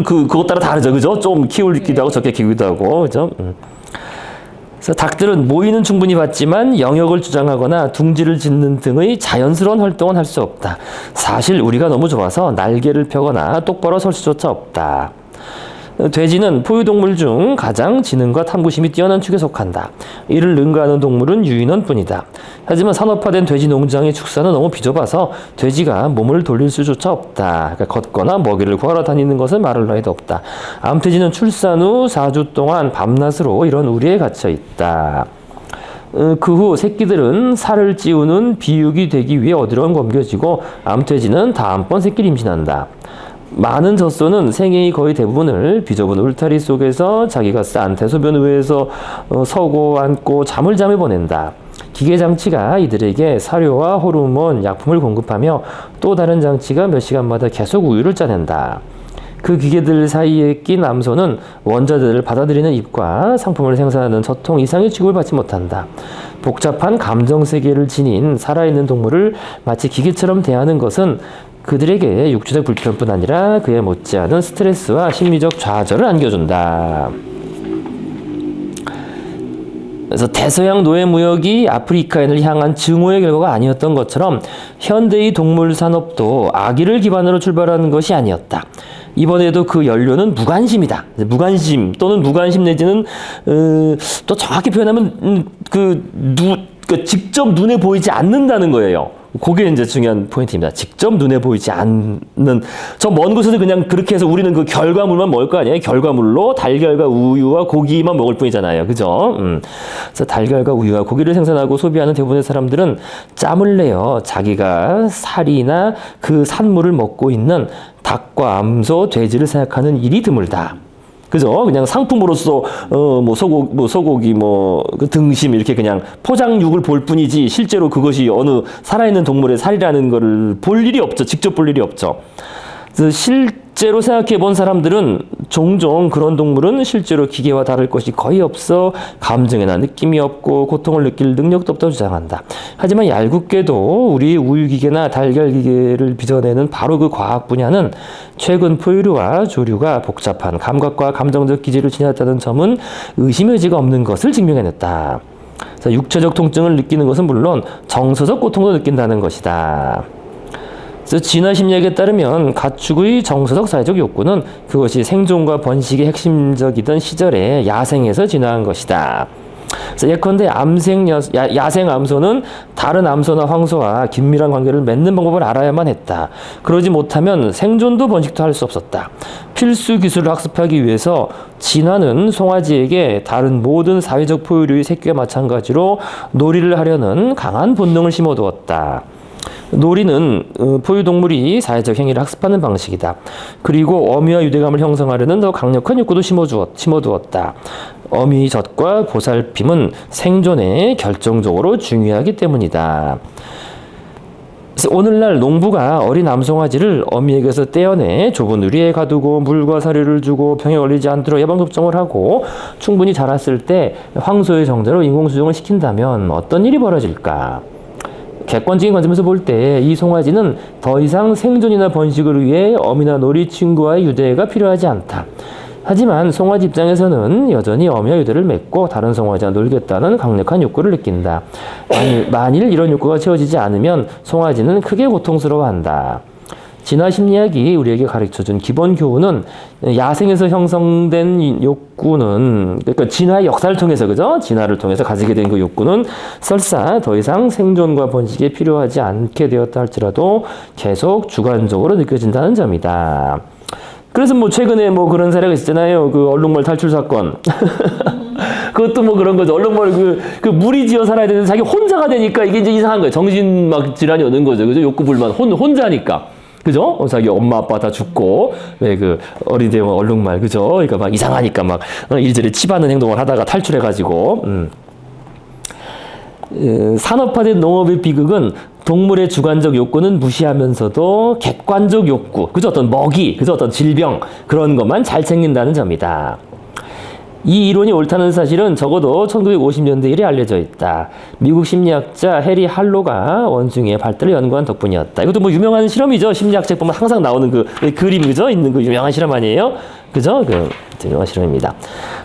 그것 따라 다르죠. 그죠? 좀 키우기도 하고 적게 키우기도 하고, 그죠? 그래서 닭들은 모이는 충분히 받지만 영역을 주장하거나 둥지를 짓는 등의 자연스러운 활동은 할 수 없다. 사실 우리가 너무 좋아서 날개를 펴거나 똑바로 설 수조차 없다. 돼지는 포유동물 중 가장 지능과 탐구심이 뛰어난 축에 속한다. 이를 능가하는 동물은 유인원뿐이다. 하지만 산업화된 돼지 농장의 축사는 너무 비좁아서 돼지가 몸을 돌릴 수조차 없다. 그러니까 걷거나 먹이를 구하러 다니는 것은 말할 나위도 없다. 암돼지는 출산 후 4주 동안 밤낮으로 이런 우리에 갇혀 있다. 그 후 새끼들은 살을 찌우는 비육이 되기 위해 어디로 옮겨지고 암돼지는 다음번 새끼를 임신한다. 많은 젖소는 생애의 거의 대부분을 비좁은 울타리 속에서 자기가 싼 대소변 위에서 서고 앉고 잠을 보낸다. 기계 장치가 이들에게 사료와 호르몬, 약품을 공급하며 또 다른 장치가 몇 시간마다 계속 우유를 짜낸다. 그 기계들 사이에 낀 암소는 원자들을 받아들이는 입과 상품을 생산하는 저통 이상의 취급을 받지 못한다. 복잡한 감정 세계를 지닌 살아있는 동물을 마치 기계처럼 대하는 것은 그들에게 육체적 불편뿐 아니라 그에 못지않은 스트레스와 심리적 좌절을 안겨준다. 그래서 대서양 노예 무역이 아프리카인을 향한 증오의 결과가 아니었던 것처럼 현대의 동물 산업도 악의를 기반으로 출발하는 것이 아니었다. 이번에도 그 연료는 무관심이다. 무관심 또는 무관심 내지는 또 정확히 표현하면 직접 눈에 보이지 않는다는 거예요. 그게 이제 중요한 포인트입니다. 직접 눈에 보이지 않는, 저 먼 곳에서 그냥 그렇게 해서 우리는 그 결과물만 먹을 거 아니에요? 결과물로 달걀과 우유와 고기만 먹을 뿐이잖아요. 그죠? 그래서 달걀과 우유와 고기를 생산하고 소비하는 대부분의 사람들은 짬을 내어 자기가 살이나 그 산물을 먹고 있는 닭과 암소, 돼지를 생각하는 일이 드물다. 그죠? 그냥 상품으로서 소고기 그 등심 이렇게 그냥 포장육을 볼 뿐이지 실제로 그것이 어느 살아있는 동물의 살이라는 거를 볼 일이 없죠. 직접 볼 일이 없죠. 그래서 실제로 생각해 본 사람들은 종종 그런 동물은 실제로 기계와 다를 것이 거의 없어 감정이나 느낌이 없고 고통을 느낄 능력도 없다고 주장한다. 하지만 얄궂게도 우리 우유기계나 달걀기계를 빚어내는 바로 그 과학 분야는 최근 포유류와 조류가 복잡한 감각과 감정적 기제를 지녔다는 점은 의심의 여지가 없는 것을 증명해냈다. 그래서 육체적 통증을 느끼는 것은 물론 정서적 고통도 느낀다는 것이다. 그래서 진화 심리학에 따르면 가축의 정서적 사회적 욕구는 그것이 생존과 번식의 핵심적이던 시절에 야생에서 진화한 것이다. 그래서 예컨대 야생 암소는 다른 암소나 황소와 긴밀한 관계를 맺는 방법을 알아야만 했다. 그러지 못하면 생존도 번식도 할 수 없었다. 필수 기술을 학습하기 위해서 진화는 송아지에게 다른 모든 사회적 포유류의 새끼와 마찬가지로 놀이를 하려는 강한 본능을 심어두었다. 놀이는 포유동물이 사회적 행위를 학습하는 방식이다. 그리고 어미와 유대감을 형성하려는 더 강력한 욕구도 심어두었다. 어미의 젖과 보살핌은 생존에 결정적으로 중요하기 때문이다. 그래서 오늘날 농부가 어린 암송아지를 어미에게서 떼어내 좁은 우리에 가두고 물과 사료를 주고 병에 걸리지 않도록 예방접종을 하고 충분히 자랐을 때 황소의 정자로 인공수정을 시킨다면 어떤 일이 벌어질까? 객관적인 관점에서 볼 때 이 송아지는 더 이상 생존이나 번식을 위해 어미나 놀이 친구와의 유대가 필요하지 않다. 하지만 송아지 입장에서는 여전히 어미와 유대를 맺고 다른 송아지와 놀겠다는 강력한 욕구를 느낀다. 만일 이런 욕구가 채워지지 않으면 송아지는 크게 고통스러워한다. 진화 심리학이 우리에게 가르쳐준 기본 교훈은 야생에서 형성된 욕구는, 그러니까 진화의 역사를 통해서, 그죠? 진화를 통해서 가지게 된 그 욕구는 설사 더 이상 생존과 번식에 필요하지 않게 되었다 할지라도 계속 주관적으로 느껴진다는 점이다. 그래서 최근에 그런 사례가 있잖아요. 그 얼룩말 탈출 사건. 그것도 그런 거죠. 얼룩말 그 무리 지어 살아야 되는데 자기 혼자가 되니까 이게 이제 이상한 거예요. 정신 질환이 오는 거죠. 그죠? 욕구 불만. 혼자니까. 그죠? 자기 엄마 아빠 다 죽고, 왜 그 어린 대형 얼룩말, 그죠? 그러니까 막 이상하니까 이리저리 치받는 행동을 하다가 탈출해가지고, 산업화된 농업의 비극은 동물의 주관적 욕구는 무시하면서도 객관적 욕구, 그죠? 어떤 먹이, 그죠? 어떤 질병, 그런 것만 잘 챙긴다는 점이다. 이 이론이 옳다는 사실은 적어도 1950년대 일에 알려져 있다. 미국 심리학자 해리 할로가 원숭이의 발달을 연구한 덕분이었다. 이것도 유명한 실험이죠. 심리학 책 보면 항상 나오는 그 그림, 그죠? 있는 그 유명한 실험 아니에요? 그죠? 유명한 실험입니다.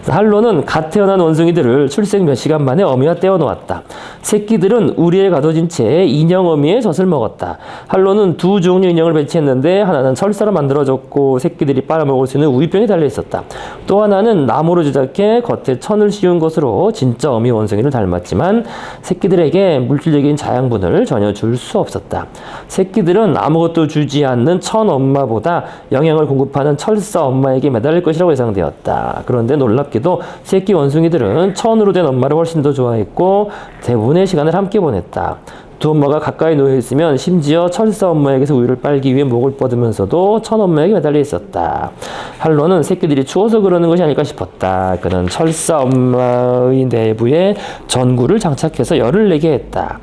한로는 갓 태어난 원숭이들을 출생 몇 시간 만에 어미와 떼어놓았다. 새끼들은 우리에 가둬진 채 인형 어미의 젖을 먹었다. 한로는 두 종류 인형을 배치했는데 하나는 철사로 만들어졌고 새끼들이 빨아먹을 수 있는 우유병이 달려있었다. 또 하나는 나무로 제작해 겉에 천을 씌운 것으로 진짜 어미 원숭이를 닮았지만 새끼들에게 물질적인 자양분을 전혀 줄 수 없었다. 새끼들은 아무것도 주지 않는 천 엄마보다 영양을 공급하는 철사 엄마에게 매달릴 것이라고 예상되었다. 그런데 놀랍게도 새끼 원숭이들은 천으로 된 엄마를 훨씬 더 좋아했고 대부분의 시간을 함께 보냈다. 두 엄마가 가까이 놓여 있으면 심지어 철사 엄마에게서 우유를 빨기 위해 목을 뻗으면서도 천 엄마에게 매달려 있었다. 한로는 새끼들이 추워서 그러는 것이 아닐까 싶었다. 그는 철사 엄마의 내부에 전구를 장착해서 열을 내게 했다.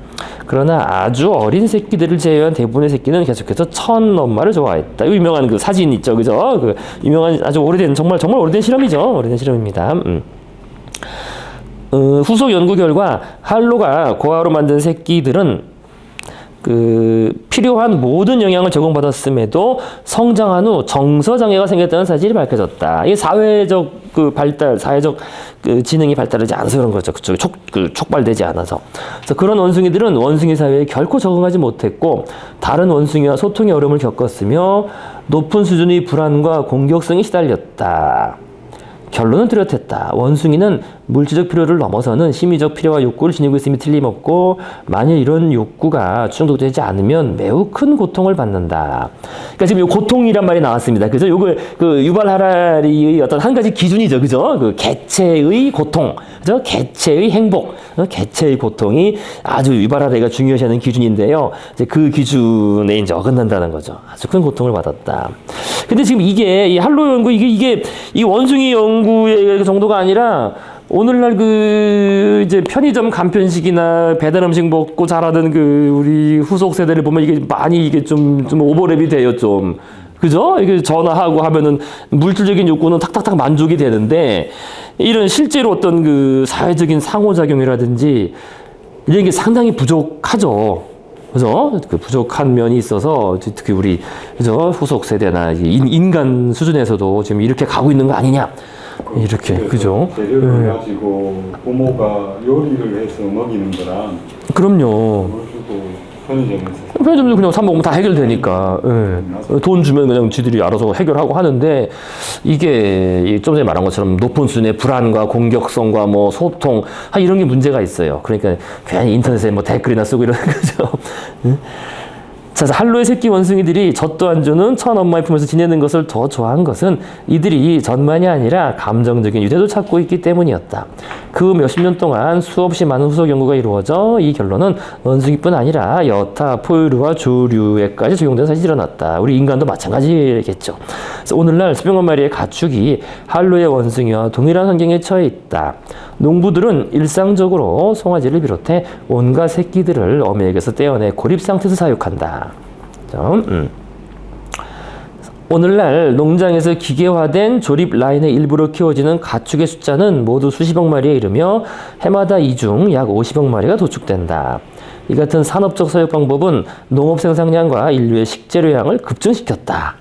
그러나 아주 어린 새끼들을 제외한 대부분의 새끼는 계속해서 천 엄마를 좋아했다. 이 유명한 그 사진 있죠, 그죠? 그 유명한 아주 오래된 정말 오래된 실험이죠. 오래된 실험입니다. 후속 연구 결과 한로가 고아로 만든 새끼들은 필요한 모든 영양을 제공받았음에도 성장한 후 정서 장애가 생겼다는 사실이 밝혀졌다. 이게 사회적 발달, 사회적 지능이 발달하지 않아서 그런 거죠. 그쪽에 촉발되지 않아서. 그래서 그런 원숭이들은 원숭이 사회에 결코 적응하지 못했고 다른 원숭이와 소통의 어려움을 겪었으며 높은 수준의 불안과 공격성이 시달렸다. 결론은 뚜렷했다. 원숭이는 물질적 필요를 넘어서는 심리적 필요와 욕구를 지니고 있음이 틀림없고 만일 이런 욕구가 충족되지 않으면 매우 큰 고통을 받는다. 그러니까 지금 이 고통이란 말이 나왔습니다. 그죠? 요거 유발 하라리의 어떤 한 가지 기준이죠. 그죠? 개체의 고통, 그죠? 개체의 행복, 개체의 고통이 아주 유발 하라리가 중요시하는 기준인데요. 이제 그 기준에 이제 어긋난다는 거죠. 아주 큰 고통을 받았다. 근데 지금 이게 이 한로 연구 이게 이 원숭이 연구의 정도가 아니라 오늘날 이제 편의점 간편식이나 배달 음식 먹고 자라던 우리 후속 세대를 보면 이게 많이 이게 좀 오버랩이 돼요, 좀. 그죠? 이게 전화하고 하면은 물질적인 욕구는 탁탁탁 만족이 되는데 이런 실제로 어떤 사회적인 상호작용이라든지 이런 게 상당히 부족하죠. 그죠? 부족한 면이 있어서 특히 우리 그죠? 후속 세대나 인간 수준에서도 지금 이렇게 가고 있는 거 아니냐? 이렇게 그죠? 재료를 가지고 부모가 요리를 해서 먹이는 거랑 그럼요. 편의점도 그냥 사 먹으면 다 해결되니까 돈 주면 그냥 지들이 알아서 해결하고 하는데 이게 좀 전에 말한 것처럼 높은 수준의 불안과 공격성과 소통 이런 게 문제가 있어요. 그러니까 괜히 인터넷에 댓글이나 쓰고 이러는 거죠. 자, 한로의 새끼 원숭이들이 젖도 안 주는 천 엄마의 품에서 지내는 것을 더 좋아한 것은 이들이 젖만이 아니라 감정적인 유대도 찾고 있기 때문이었다. 그 몇십 년 동안 수없이 많은 후속 연구가 이루어져 이 결론은 원숭이뿐 아니라 여타 포유류와 조류에까지 적용된 사실이 일어났다. 우리 인간도 마찬가지겠죠. 그래서 오늘날 수백만 마리의 가축이 한로의 원숭이와 동일한 환경에 처해 있다. 농부들은 일상적으로 송아지를 비롯해 온갖 새끼들을 어미에게서 떼어내 고립 상태에서 사육한다. 오늘날 농장에서 기계화된 조립 라인의 일부로 키워지는 가축의 숫자는 모두 수십억 마리에 이르며 해마다 이 중 약 50억 마리가 도축된다. 이 같은 산업적 사육 방법은 농업 생산량과 인류의 식재료 양을 급증시켰다.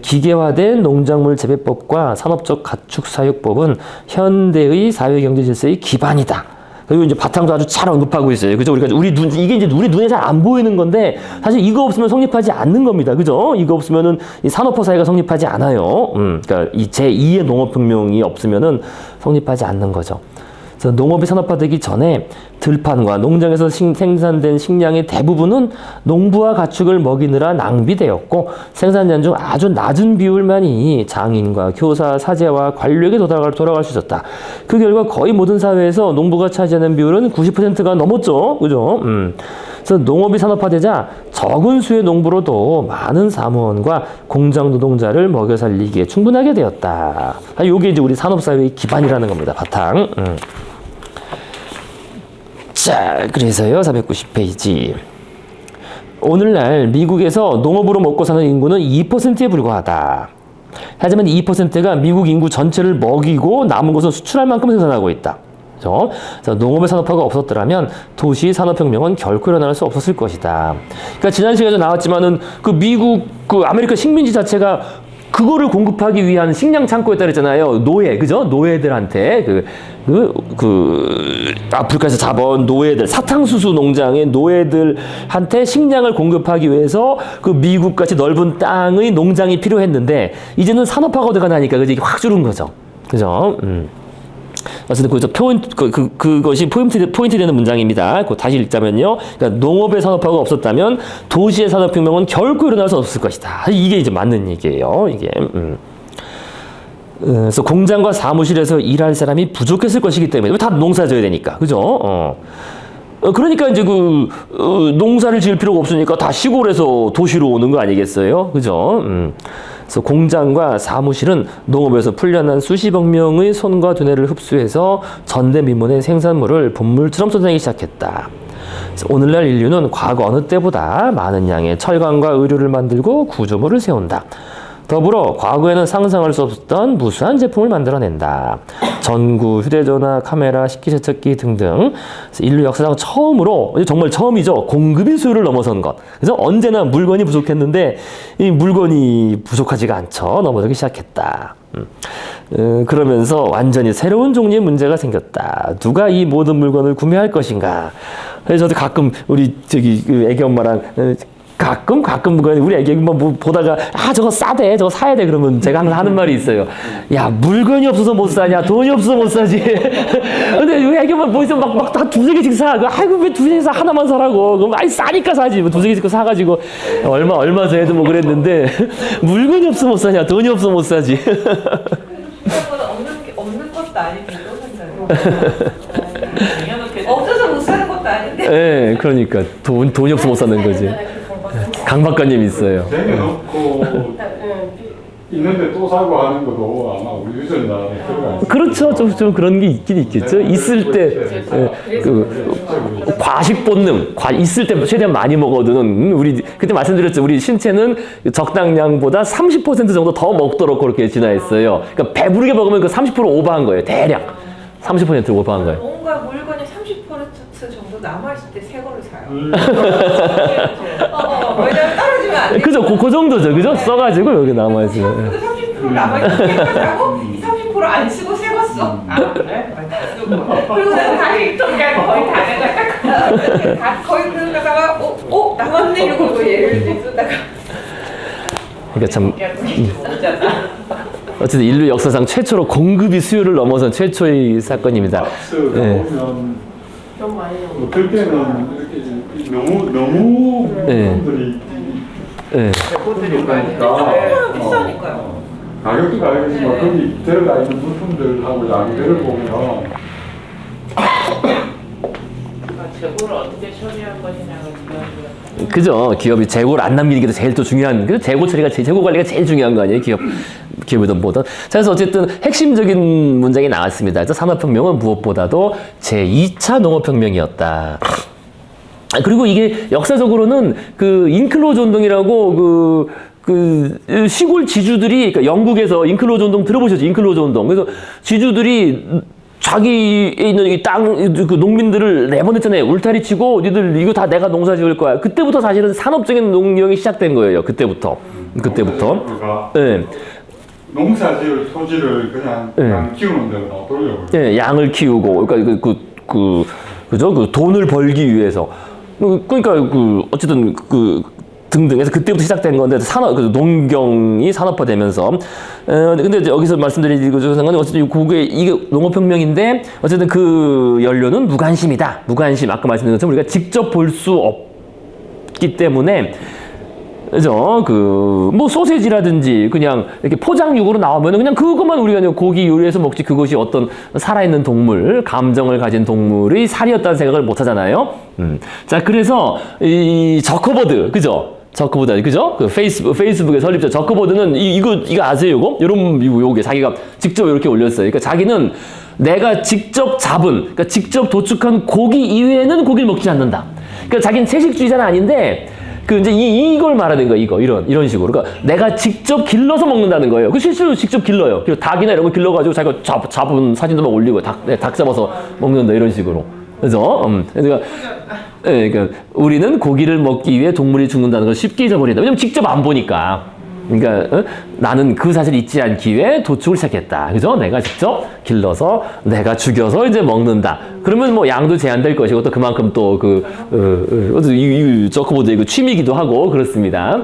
기계화된 농작물 재배법과 산업적 가축 사육법은 현대의 사회경제 질서의 기반이다. 그리고 이제 바탕도 아주 잘 언급하고 있어요. 그죠? 이게 이제 우리 눈에 잘 안 보이는 건데, 사실 이거 없으면 성립하지 않는 겁니다. 그죠? 이거 없으면은 이 산업화 사회가 성립하지 않아요. 그러니까 이 제2의 농업혁명이 없으면은 성립하지 않는 거죠. 그래서 농업이 산업화되기 전에 들판과 농장에서 생산된 식량의 대부분은 농부와 가축을 먹이느라 낭비되었고 생산량 중 아주 낮은 비율만이 장인과 교사, 사제와 관료에게 돌아갈 수 있었다. 그 결과 거의 모든 사회에서 농부가 차지하는 비율은 90%가 넘었죠. 그죠? 그래서 농업이 산업화되자 적은 수의 농부로도 많은 사무원과 공장 노동자를 먹여 살리기에 충분하게 되었다. 이게 이제 우리 산업사회의 기반이라는 겁니다. 바탕. 자, 그래서요, 490페이지. 오늘날 미국에서 농업으로 먹고 사는 인구는 2%에 불과하다. 하지만 2%가 미국 인구 전체를 먹이고 남은 것은 수출할 만큼 생산하고 있다. 그래서 농업의 산업화가 없었더라면 도시 산업혁명은 결코 일어날 수 없었을 것이다. 그러니까 지난 시간에 나왔지만은 미국 아메리카 식민지 자체가 그거를 공급하기 위한 식량 창고였다 그랬잖아요. 노예, 그죠? 노예들한테 아프리카에서 잡아온 노예들, 사탕수수 농장의 노예들한테 식량을 공급하기 위해서 그 미국같이 넓은 땅의 농장이 필요했는데 이제는 산업화가 돼가 나니까 이게 확 줄은 거죠. 그죠? 어쨌든 그것이 포인트 되는 문장입니다. 다시 읽자면요. 그러니까 농업의 산업화가 없었다면 도시의 산업혁명은 결코 일어날 수 없을 것이다. 이게 이제 맞는 얘기예요. 이게. 그래서 공장과 사무실에서 일할 사람이 부족했을 것이기 때문에 다 농사 져야 되니까. 그죠? 그러니까 이제 농사를 지을 필요가 없으니까 다 시골에서 도시로 오는 거 아니겠어요? 그죠? 그래서 공장과 사무실은 농업에서 풀려난 수십억 명의 손과 두뇌를 흡수해서 전대미문의 생산물을 본물처럼 쏟아내기 시작했다. 그래서 오늘날 인류는 과거 어느 때보다 많은 양의 철강과 의류를 만들고 구조물을 세운다. 더불어 과거에는 상상할 수 없었던 무수한 제품을 만들어낸다. 전구, 휴대전화, 카메라, 식기세척기 등등. 그래서 인류 역사상 처음으로, 정말 처음이죠. 공급이 수요를 넘어선 것. 그래서 언제나 물건이 부족했는데 이 물건이 부족하지가 않죠. 넘어서기 시작했다. 그러면서 완전히 새로운 종류의 문제가 생겼다. 누가 이 모든 물건을 구매할 것인가? 그래서 저도 가끔 우리 애기 엄마랑 가끔 우리 애기 뭐 보다가 저거 싸대 저거 사야 돼 그러면 제가 항상 하는 말이 있어요. 야 물건이 없어서 못 사냐 돈이 없어서 못 사지. 근데 우리 애기 뭐 있으면 막 다 두세 개씩 사. 아이고 왜 두세 개씩 하나만 사라고. 그럼 아니 싸니까 사지. 뭐 두세 개씩 사가지고 얼마 전에도 뭐 그랬는데 물건이 없어 못 사냐 돈이 없어 못 사지. 생각보다 없는 것도 아닌데 또 산다요. 없어서 못 사는 것도 아닌데. 네, 그러니까 돈이 없어 못 사는 거지. 강 박사님 있어요. 쟁여놓고 있는데 또 사고 하는 것도 아마 우리 유전자에 들어가 있어요. 그렇죠. 좀 그런 게 있긴 있겠죠. 있을 때 과식 본능, 있을 때 최대한 많이 먹어두는 우리 그때 말씀드렸죠. 우리 신체는 적당량보다 30% 정도 더 먹도록 그렇게 진화했어요. 그러니까 배부르게 먹으면 그 30% 오버한 거예요. 대략 30% 오버한 거예요. 뭔가 물건이 30% 정도 남아있을 때 새 거를 사요. 왜냐면 떨어지면 안 돼. 그죠? 그 정도죠. 그죠? 써가지고 여기 남아있어요. 30% 남아있을 때 사고 30%안 쓰고 새 거 써. 그래? 그리고 나서 다시 통장 거의 다 내다가 거의 그러다가 남았네 이러고 얘를 쓰다가 그러니까 참 어쨌든 인류 역사상 최초로 공급이 수요를 넘어선 최초의 사건입니다. 박스 나오면 좀 많이 어떨 때는 이렇게 너무 분들이 비싸니까요. 가격도 가격이지만 거기 들어가 있는 물품들하고 양들을 보면 재고를 어떻게 처리할 것이냐가 중요한 거 그죠? 기업이 재고를 안 남기는 게 제일 또 중요한, 그 재고 처리가, 재고 관리가 제일 중요한 거 아니에요? 기업이든보다. 자, 그래서 어쨌든 핵심적인 문장이 나왔습니다. 산업혁명은 무엇보다도 제2차 농업혁명이었다. 그리고 이게 역사적으로는 그 인클로즈 운동이라고 그 시골 지주들이, 그러니까 영국에서 인클로즈 운동 들어보셨죠? 인클로즈 운동. 그래서 지주들이 자기에 있는 이 땅, 그 농민들을 내보냈잖아요. 울타리 치고, 니들 이거 다 내가 농사 지을 거야. 그때부터 사실은 산업적인 농경이 시작된 거예요. 그때부터. 네. 농사 지을 토지를 그냥 양 키우는 데로 놔두려고. 네, 양을 키우고, 그러니까 그죠? 그 돈을 벌기 위해서. 그러니까 어쨌든 등등해서 그때부터 시작된 건데 농경이 산업화되면서 근데 이제 여기서 말씀드린 상관은 어쨌든 이게 농업혁명인데 어쨌든 그 연료는 무관심이다. 무관심. 아까 말씀드린 것처럼 우리가 직접 볼 수 없기 때문에 그죠? 뭐 소세지라든지 그냥 이렇게 포장육으로 나오면 그냥 그것만 우리가 그냥 고기 요리해서 먹지 그것이 어떤 살아있는 동물, 감정을 가진 동물의 살이었다는 생각을 못 하잖아요. 자, 그래서 이 저커버드, 그죠? 저커버드, 그죠? 그 페이스북의 설립자 저커버드는 이거 아세요? 요게 자기가 직접 이렇게 올렸어요. 그러니까 자기는 내가 직접 잡은, 그러니까 직접 도축한 고기 이외에는 고기를 먹지 않는다. 그러니까 자기는 채식주의자는 아닌데, 이제 이걸 말하는 거야, 이런 식으로. 그러니까 내가 직접 길러서 먹는다는 거예요. 실제로 직접 길러요. 그리고 닭이나 이런 거 길러가지고 자기가 잡은 사진도 막 올리고, 닭 잡아서 먹는다, 이런 식으로. 그죠? 그러니까 우리는 고기를 먹기 위해 동물이 죽는다는 걸 쉽게 잊어버린다. 왜냐면 직접 안 보니까. 그러니까 나는 그 사실을 잊지 않기 위해 도축을 시작했다. 그죠? 내가 직접 길러서 내가 죽여서 이제 먹는다. 그러면 뭐 양도 제한될 것이고 또 그만큼 또 이 저크보드 그 취미기도 하고 그렇습니다.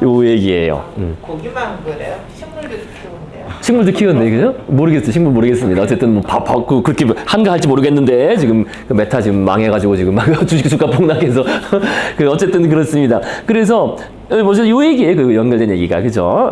요 얘기예요. 고기만 그래요? 식물도 키우는데요? 식물도 키우는데 그죠? 모르겠어요. 식물 모르겠습니다. 어쨌든 뭐 그렇게 한가할지 모르겠는데 지금 그 메타 지금 망해가지고 지금 막 주가 폭락해서 어쨌든 그렇습니다. 그래서 뭐죠? 요 얘기에 그 연결된 얘기가 그죠?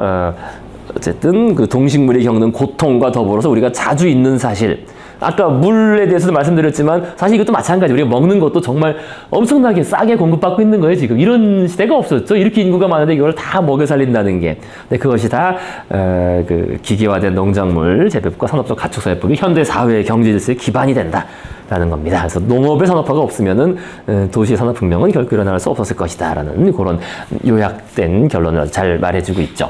어쨌든 그 동식물이 겪는 고통과 더불어서 우리가 자주 잊는 사실. 아까 물에 대해서도 말씀드렸지만 사실 이것도 마찬가지. 우리가 먹는 것도 정말 엄청나게 싸게 공급받고 있는 거예요. 지금 이런 시대가 없었죠. 이렇게 인구가 많은데 이걸 다 먹여 살린다는 게. 근데 그것이 다 그 기계화된 농작물 재배법과 산업적 가축사회법이 현대 사회의 경제 질서의 기반이 된다라는 겁니다. 그래서 농업의 산업화가 없으면은 도시 산업혁명은 결코 일어날 수 없었을 것이다라는 그런 요약된 결론을 잘 말해주고 있죠.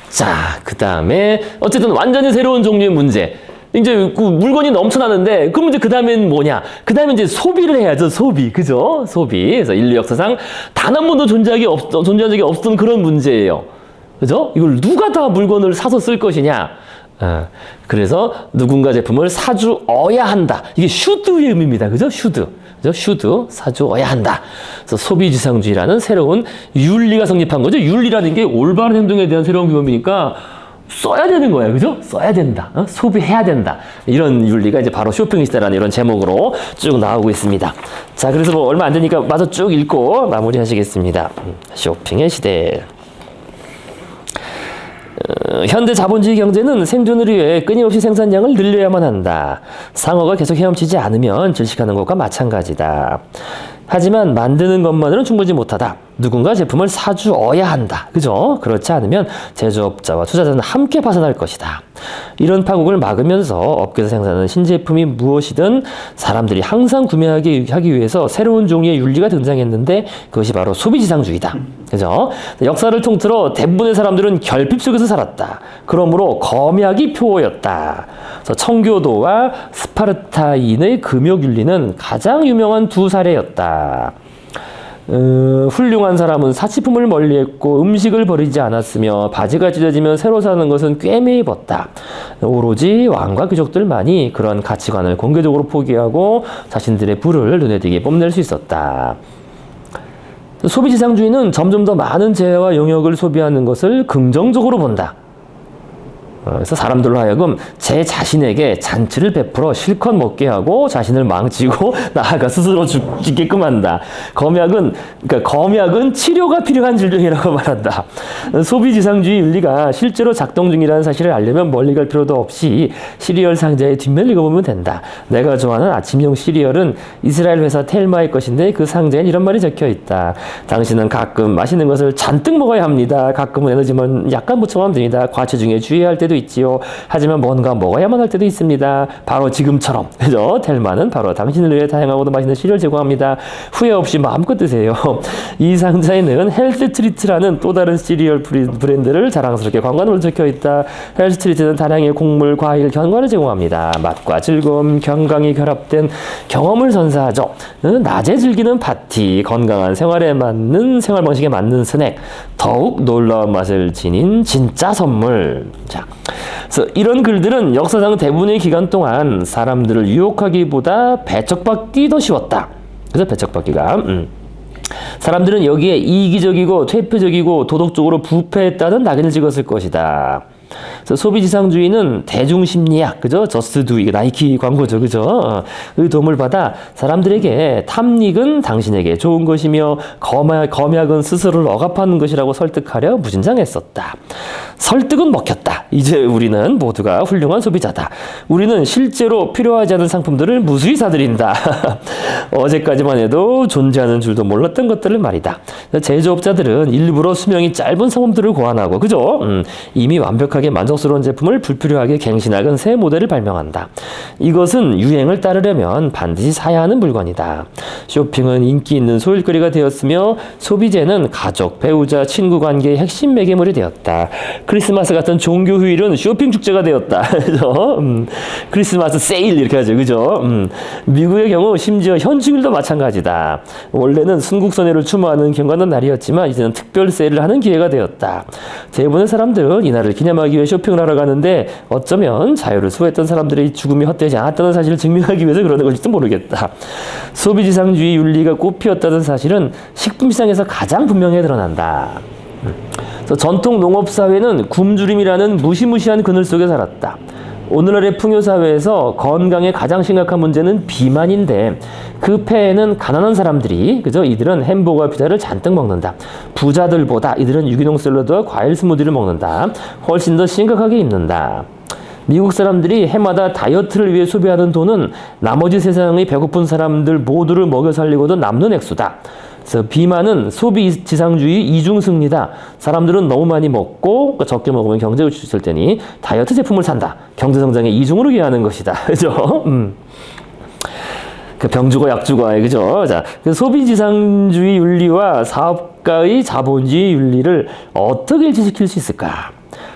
자, 그 다음에 어쨌든 완전히 새로운 종류의 문제. 이제 그 물건이 넘쳐나는데 그럼 이제 그 다음엔 뭐냐? 그 다음에 이제 소비를 해야죠. 소비, 그죠? 소비. 그래서 인류 역사상 단 한 번도 존재한 적이 없던 그런 문제예요. 그죠? 이걸 누가 다 물건을 사서 쓸 것이냐? 그래서 누군가 제품을 사주어야 한다. 이게 슈드의 의미입니다. 그죠? 슈드. 그죠? 슈드, 사주어야 한다. 그래서 소비지상주의라는 새로운 윤리가 성립한 거죠. 윤리라는 게 올바른 행동에 대한 새로운 규범이니까 써야 되는 거예요. 그죠? 써야 된다. 소비해야 된다. 이런 윤리가 이제 바로 쇼핑 시대라는 이런 제목으로 쭉 나오고 있습니다. 자, 그래서 뭐 얼마 안 되니까 마저 쭉 읽고 마무리 하시겠습니다. 쇼핑의 시대. 현대 자본주의 경제는 생존을 위해 끊임없이 생산량을 늘려야만 한다. 상어가 계속 헤엄치지 않으면 질식하는 것과 마찬가지다. 하지만 만드는 것만으로는 충분히 못하다. 누군가 제품을 사주어야 한다. 그죠? 그렇지 않으면 제조업자와 투자자는 함께 파산할 것이다. 이런 파국을 막으면서 업계에서 생산하는 신제품이 무엇이든 사람들이 항상 구매하기 위해서 새로운 종류의 윤리가 등장했는데 그것이 바로 소비지상주의다. 그죠? 역사를 통틀어 대부분의 사람들은 결핍 속에서 살았다. 그러므로 검약이 표어였다. 그래서 청교도와 스파르타인의 금욕윤리는 가장 유명한 두 사례였다. 훌륭한 사람은 사치품을 멀리했고 음식을 버리지 않았으며 바지가 찢어지면 새로 사는 것은 꿰매 입었다. 오로지 왕과 귀족들만이 그런 가치관을 공개적으로 포기하고 자신들의 부를 눈에 띄게 뽐낼 수 있었다. 소비지상주의는 점점 더 많은 재화와 영역을 소비하는 것을 긍정적으로 본다. 그래서 사람들로 하여금 제 자신에게 잔치를 베풀어 실컷 먹게 하고 자신을 망치고 나아가 스스로 죽게끔 한다. 검약은 치료가 필요한 질병이라고 말한다. 소비지상주의 윤리가 실제로 작동 중이라는 사실을 알려면 멀리 갈 필요도 없이 시리얼 상자의 뒷면을 읽어보면 된다. 내가 좋아하는 아침용 시리얼은 이스라엘 회사 텔마의 것인데 그 상자엔 이런 말이 적혀 있다. 당신은 가끔 맛있는 것을 잔뜩 먹어야 합니다. 가끔은 에너지만 약간 보충하면 됩니다. 과체 중에 주의해야 할 때도 있지요. 하지만 뭔가 먹어야만 할 때도 있습니다. 바로 지금처럼. 그죠? 텔마는 바로 당신을 위해 다양하고도 맛있는 시리얼 제공합니다. 후회 없이 마음껏 드세요. 이 상자에는 헬스트리트라는 또 다른 시리얼 브랜드를 자랑스럽게 광고로 적혀 있다. 헬스트리트는 다량의 곡물, 과일, 견과를 제공합니다. 맛과 즐거움, 건강이 결합된 경험을 선사하죠. 낮에 즐기는 파티, 건강한 생활 방식에 맞는 스낵, 더욱 놀라운 맛을 지닌 진짜 선물. 자, 그래서 이런 글들은 역사상 대부분의 기간 동안 사람들을 유혹하기보다 배척받기 더 쉬웠다. 그래서 배척받기가 사람들은 여기에 이기적이고 퇴폐적이고 도덕적으로 부패했다는 낙인을 찍었을 것이다. 그래서 소비지상주의는 대중심리학, 그죠? 저스트 두, 이게 나이키 광고죠, 그죠? 의 도움을 받아 사람들에게 탐닉은 당신에게 좋은 것이며 검약은 스스로를 억압하는 것이라고 설득하려 무진장했었다. 설득은 먹혔다. 이제 우리는 모두가 훌륭한 소비자다. 우리는 실제로 필요하지 않은 상품들을 무수히 사들인다. 어제까지만 해도 존재하는 줄도 몰랐던 것들을 말이다. 제조업자들은 일부러 수명이 짧은 상품들을 고안하고, 그죠? 이미 완벽하게 소비하기에 만족스러운 제품을 불필요하게 갱신하건 새 모델을 발명한다. 이것은 유행을 따르려면 반드시 사야 하는 물건이다. 쇼핑은 인기 있는 소일거리가 되었으며 소비재는 가족, 배우자, 친구 관계의 핵심 매개물이 되었다. 크리스마스 같은 종교 휴일은 쇼핑 축제가 되었다. 그죠? 크리스마스 세일 이렇게 하죠. 그죠? 미국의 경우 심지어 현충일도 마찬가지다. 원래는 순국선열을 추모하는 경건한 날이었지만 이제는 특별 세일을 하는 기회가 되었다. 대부분의 사람들은 이날을 기념하기 위해 쇼핑을 하러 가는데 어쩌면 자유를 수호했던 사람들의 죽음이 헛되지 않았다는 사실을 증명하기 위해서 그러는 것일지도 모르겠다. 소비지상주의 윤리가 꽃피웠다는 사실은 식품시장에서 가장 분명히 드러난다. 전통 농업사회는 굶주림이라는 무시무시한 그늘 속에 살았다. 오늘날의 풍요사회에서 건강에 가장 심각한 문제는 비만인데 그 폐에는 가난한 사람들이 그죠? 이들은 햄버거와 피자를 잔뜩 먹는다. 부자들보다 이들은 유기농 샐러드와 과일 스무디를 먹는다. 훨씬 더 심각하게 입는다. 미국 사람들이 해마다 다이어트를 위해 소비하는 돈은 나머지 세상의 배고픈 사람들 모두를 먹여 살리고도 남는 액수다. 그래서 비만은 소비 지상주의 이중승리다. 사람들은 너무 많이 먹고 적게 먹으면 경제가 주술 테니 다이어트 제품을 산다. 경제성장의 이중으로 기하는 것이다. 그죠? 그 병주고 약주고 그죠? 자, 그 소비지상주의 윤리와 사업가의 자본주의 윤리를 어떻게 일치시킬 수 있을까?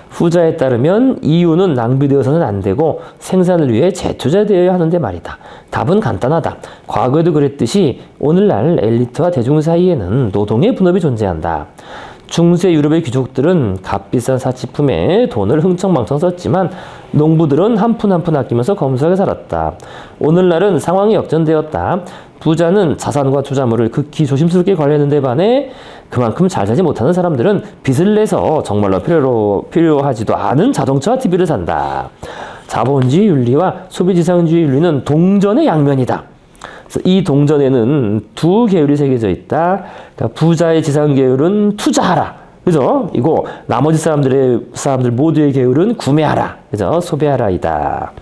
후자에 따르면 이유는 낭비되어서는 안 되고 생산을 위해 재투자되어야 하는데 말이다. 답은 간단하다. 과거에도 그랬듯이 오늘날 엘리트와 대중 사이에는 노동의 분업이 존재한다. 중세 유럽의 귀족들은 값비싼 사치품에 돈을 흥청망청 썼지만 농부들은 한 푼 한 푼 아끼면서 검소하게 살았다. 오늘날은 상황이 역전되었다. 부자는 자산과 투자물을 극히 조심스럽게 관리하는 데 반해 그만큼 잘 살지 못하는 사람들은 빚을 내서 정말로 필요하지도 않은 자동차와 TV를 산다. 자본주의 윤리와 소비지상주의 윤리는 동전의 양면이다. 그래서 이 동전에는 두 계율이 새겨져 있다. 그러니까 부자의 지상 계율은 투자하라. 그죠? 이고 나머지 사람들 모두의 계율은 구매하라. 그죠? 소비하라이다.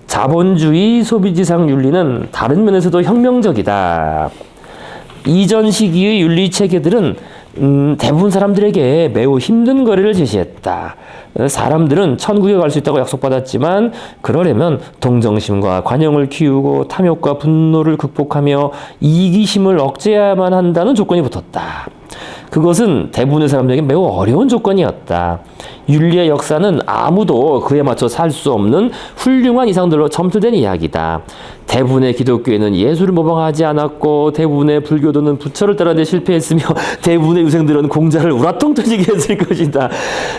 자본주의 소비지상 윤리는 다른 면에서도 혁명적이다. 이전 시기의 윤리 체계들은 대부분 사람들에게 매우 힘든 거리를 제시했다. 사람들은 천국에 갈 수 있다고 약속받았지만 그러려면 동정심과 관용을 키우고 탐욕과 분노를 극복하며 이기심을 억제해야만 한다는 조건이 붙었다. 그것은 대부분의 사람들에게 매우 어려운 조건이었다. 윤리의 역사는 아무도 그에 맞춰 살 수 없는 훌륭한 이상들로 점토된 이야기다. 대부분의 기독교에는 예수를 모방하지 않았고 대부분의 불교도는 부처를 따라내 실패했으며 대부분의 유생들은 공자를 우라통 터지게 했을 것이다.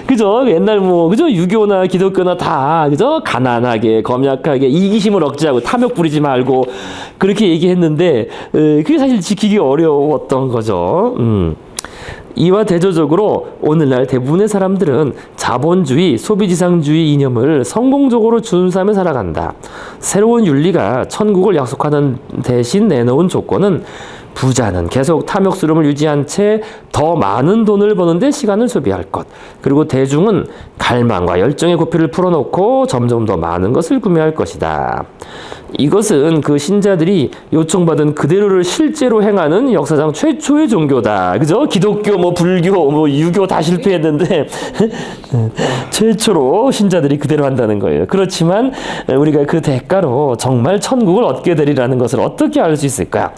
그죠? 옛날 그죠? 유교나 기독교나 다 그죠? 가난하게 검약하게 이기심을 억제하고 탐욕 부리지 말고 그렇게 얘기했는데 그게 사실 지키기 어려웠던 거죠. 이와 대조적으로 오늘날 대부분의 사람들은 자본주의, 소비지상주의 이념을 성공적으로 준수하며 살아간다. 새로운 윤리가 천국을 약속하는 대신 내놓은 조건은 부자는 계속 탐욕스러움을 유지한 채 더 많은 돈을 버는데 시간을 소비할 것. 그리고 대중은 갈망과 열정의 고삐를 풀어놓고 점점 더 많은 것을 구매할 것이다. 이것은 그 신자들이 요청받은 그대로를 실제로 행하는 역사상 최초의 종교다. 그죠? 기독교, 불교, 유교 다 실패했는데 최초로 신자들이 그대로 한다는 거예요. 그렇지만 우리가 그 대가로 정말 천국을 얻게 되리라는 것을 어떻게 알 수 있을까?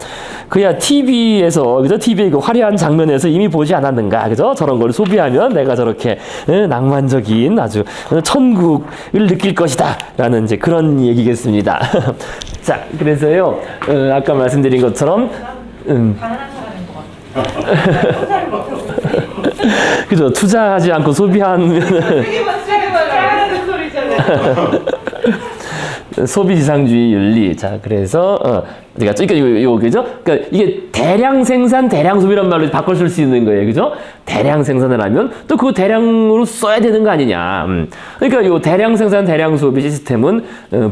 그야 TV에서 그죠? TV의 그 화려한 장면에서 이미 보지 않았는가? 그죠? 저런 걸 소비하면 내가 저렇게 낭만적인 아주 천국을 느낄 것이다. 라는 이제 그런 얘기겠습니다. 자, 그래서요, 아까 말씀드린 것처럼, 가난한 사람인 것 같아요. 그죠? 투자하지 않고 소비하는 되게 잘하는 소리잖아요. 소비지상주의 윤리. 자, 그래서 그러니까 요 그죠? 그러니까 이게 대량 생산, 대량 소비란 말로 바꿔 쓸 수 있는 거예요, 그죠? 대량 생산을 하면 또 그거 대량으로 써야 되는 거 아니냐. 그러니까 요 대량 생산, 대량 소비 시스템은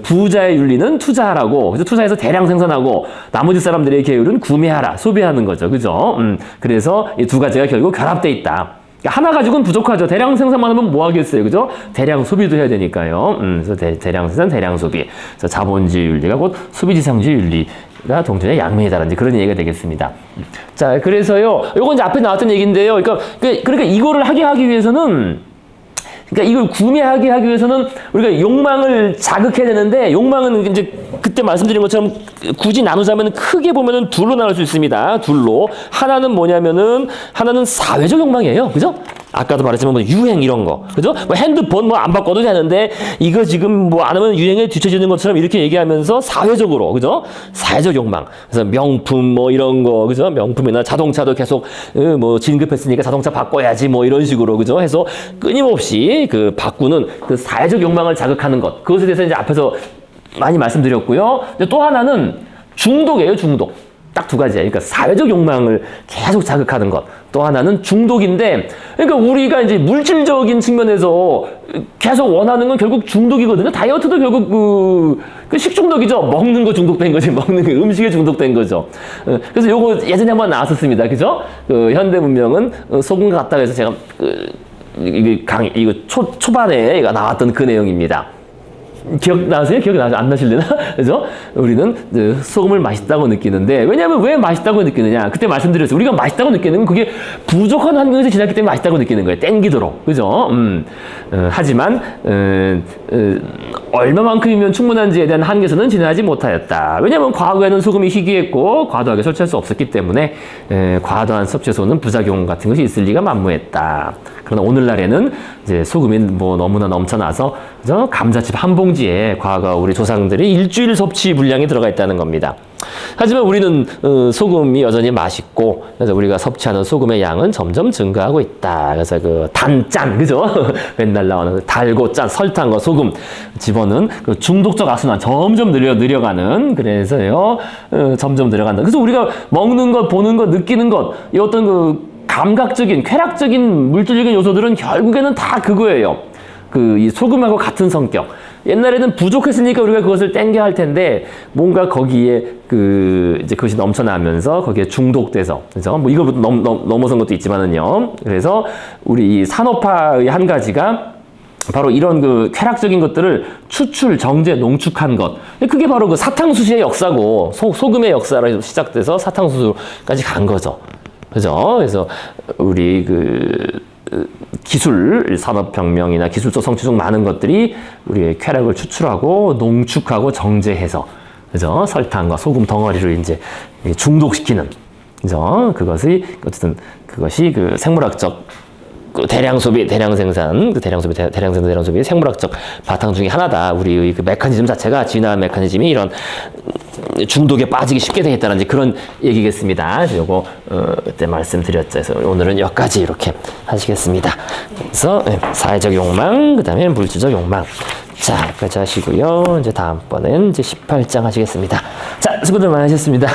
부자의 윤리는 투자하라고, 그죠? 투자해서 대량 생산하고 나머지 사람들의 계율은 구매하라, 소비하는 거죠, 그죠? 그래서 이 두 가지가 결국 결합돼 있다. 하나 가지고는 부족하죠. 대량 생산만 하면 뭐 하겠어요, 그죠? 대량 소비도 해야 되니까요. 그래서 대량 생산, 대량 소비. 그래서 자본주의 윤리가 곧 소비지상주의 윤리가 동전의 양면이다라는 그런 얘기가 되겠습니다. 자, 그래서요, 요건 이제 앞에 나왔던 얘기인데요. 그러니까 이거를 하게 하기 위해서는 그러니까 이걸 구매하게 하기 위해서는 우리가 욕망을 자극해야 되는데 욕망은 이제 그때 말씀드린 것처럼 굳이 나누자면 크게 보면은 둘로 나눌 수 있습니다. 둘로. 하나는 뭐냐면은 하나는 사회적 욕망이에요. 그죠? 아까도 말했지만 뭐 유행 이런 거. 그죠? 뭐 핸드폰 뭐 안 바꿔도 되는데 이거 지금 뭐 안 하면 유행에 뒤처지는 것처럼 이렇게 얘기하면서 사회적으로. 그죠? 사회적 욕망. 그래서 명품 뭐 이런 거. 그죠? 명품이나 자동차도 계속 뭐 진급했으니까 자동차 바꿔야지 뭐 이런 식으로. 그죠? 해서 끊임없이 그 바꾸는 그 사회적 욕망을 자극하는 것. 그것에 대해서 이제 앞에서 많이 말씀드렸고요. 이제 또 하나는 중독이에요, 중독. 딱 두 가지예요. 그러니까 사회적 욕망을 계속 자극하는 것. 또 하나는 중독인데, 그러니까 우리가 이제 물질적인 측면에서 계속 원하는 건 결국 중독이거든요. 다이어트도 결국 그 식중독이죠. 먹는 거 중독된 거지. 먹는 거 음식에 중독된 거죠. 그래서 요거 예전에 한번 나왔었습니다. 그죠? 그 현대 문명은 소금 같다고 해서 제가 이거 초반에 이거 나왔던 그 내용입니다. 기억나세요? 기억나세요? 안 나실래나? 그죠? 우리는 소금을 맛있다고 느끼는데, 왜냐하면 왜 맛있다고 느끼느냐? 그때 말씀드렸어요. 우리가 맛있다고 느끼는 건 그게 부족한 환경에서 지났기 때문에 맛있다고 느끼는 거예요. 땡기도록. 그죠? 하지만, 얼마만큼이면 충분한지에 대한 한계선은 지나지 못하였다. 왜냐하면 과거에는 소금이 희귀했고, 과도하게 섭취할 수 없었기 때문에, 과도한 섭취에서는 부작용 같은 것이 있을 리가 만무했다. 그러나 오늘날에는 이제 소금이 뭐 너무나 넘쳐나서 그죠? 감자칩 한 봉지에 과거 우리 조상들이 일주일 섭취 분량이 들어가 있다는 겁니다. 하지만 우리는 소금이 여전히 맛있고 그래서 우리가 섭취하는 소금의 양은 점점 증가하고 있다. 그래서 그 단짠 그죠? 맨날 나오는 그 달고 짠 설탕과 소금 집어넣은 그 중독적 악순환 점점 늘어가는 그래서요 점점 늘어간다. 그래서 우리가 먹는 것, 보는 것, 느끼는 것 이 어떤 그 감각적인, 쾌락적인 물질적인 요소들은 결국에는 다 그거예요. 이 소금하고 같은 성격. 옛날에는 부족했으니까 우리가 그것을 땡겨 할 텐데, 뭔가 거기에 이제 그것이 넘쳐나면서 거기에 중독돼서, 그죠? 뭐 이거부터 넘어선 것도 있지만은요. 그래서 우리 이 산업화의 한 가지가 바로 이런 그 쾌락적인 것들을 추출, 정제, 농축한 것. 그게 바로 그 사탕수수의 역사고, 소금의 역사로 시작돼서 사탕수수까지 간 거죠. 그죠? 그래서 우리 기술 산업혁명이나 기술적 성취 중 많은 것들이 우리의 쾌락을 추출하고 농축하고 정제해서 그죠? 설탕과 소금 덩어리를 이제 중독시키는 그죠? 그것이 어쨌든 그것이 그 생물학적 대량 소비, 대량 생산, 대량 소비, 생물학적 바탕 중에 하나다. 우리의 그 메커니즘 자체가 진화 메커니즘이 이런 중독에 빠지기 쉽게 되어 있다는 그런 얘기겠습니다. 요거 그때 말씀드렸죠. 그래서 오늘은 여기까지 이렇게 하시겠습니다. 그래서 사회적 욕망, 그다음에 물질적 욕망. 자, 여기까지 하시고요. 이제 다음번엔 이제 18장 하시겠습니다. 자, 수고들 많으셨습니다.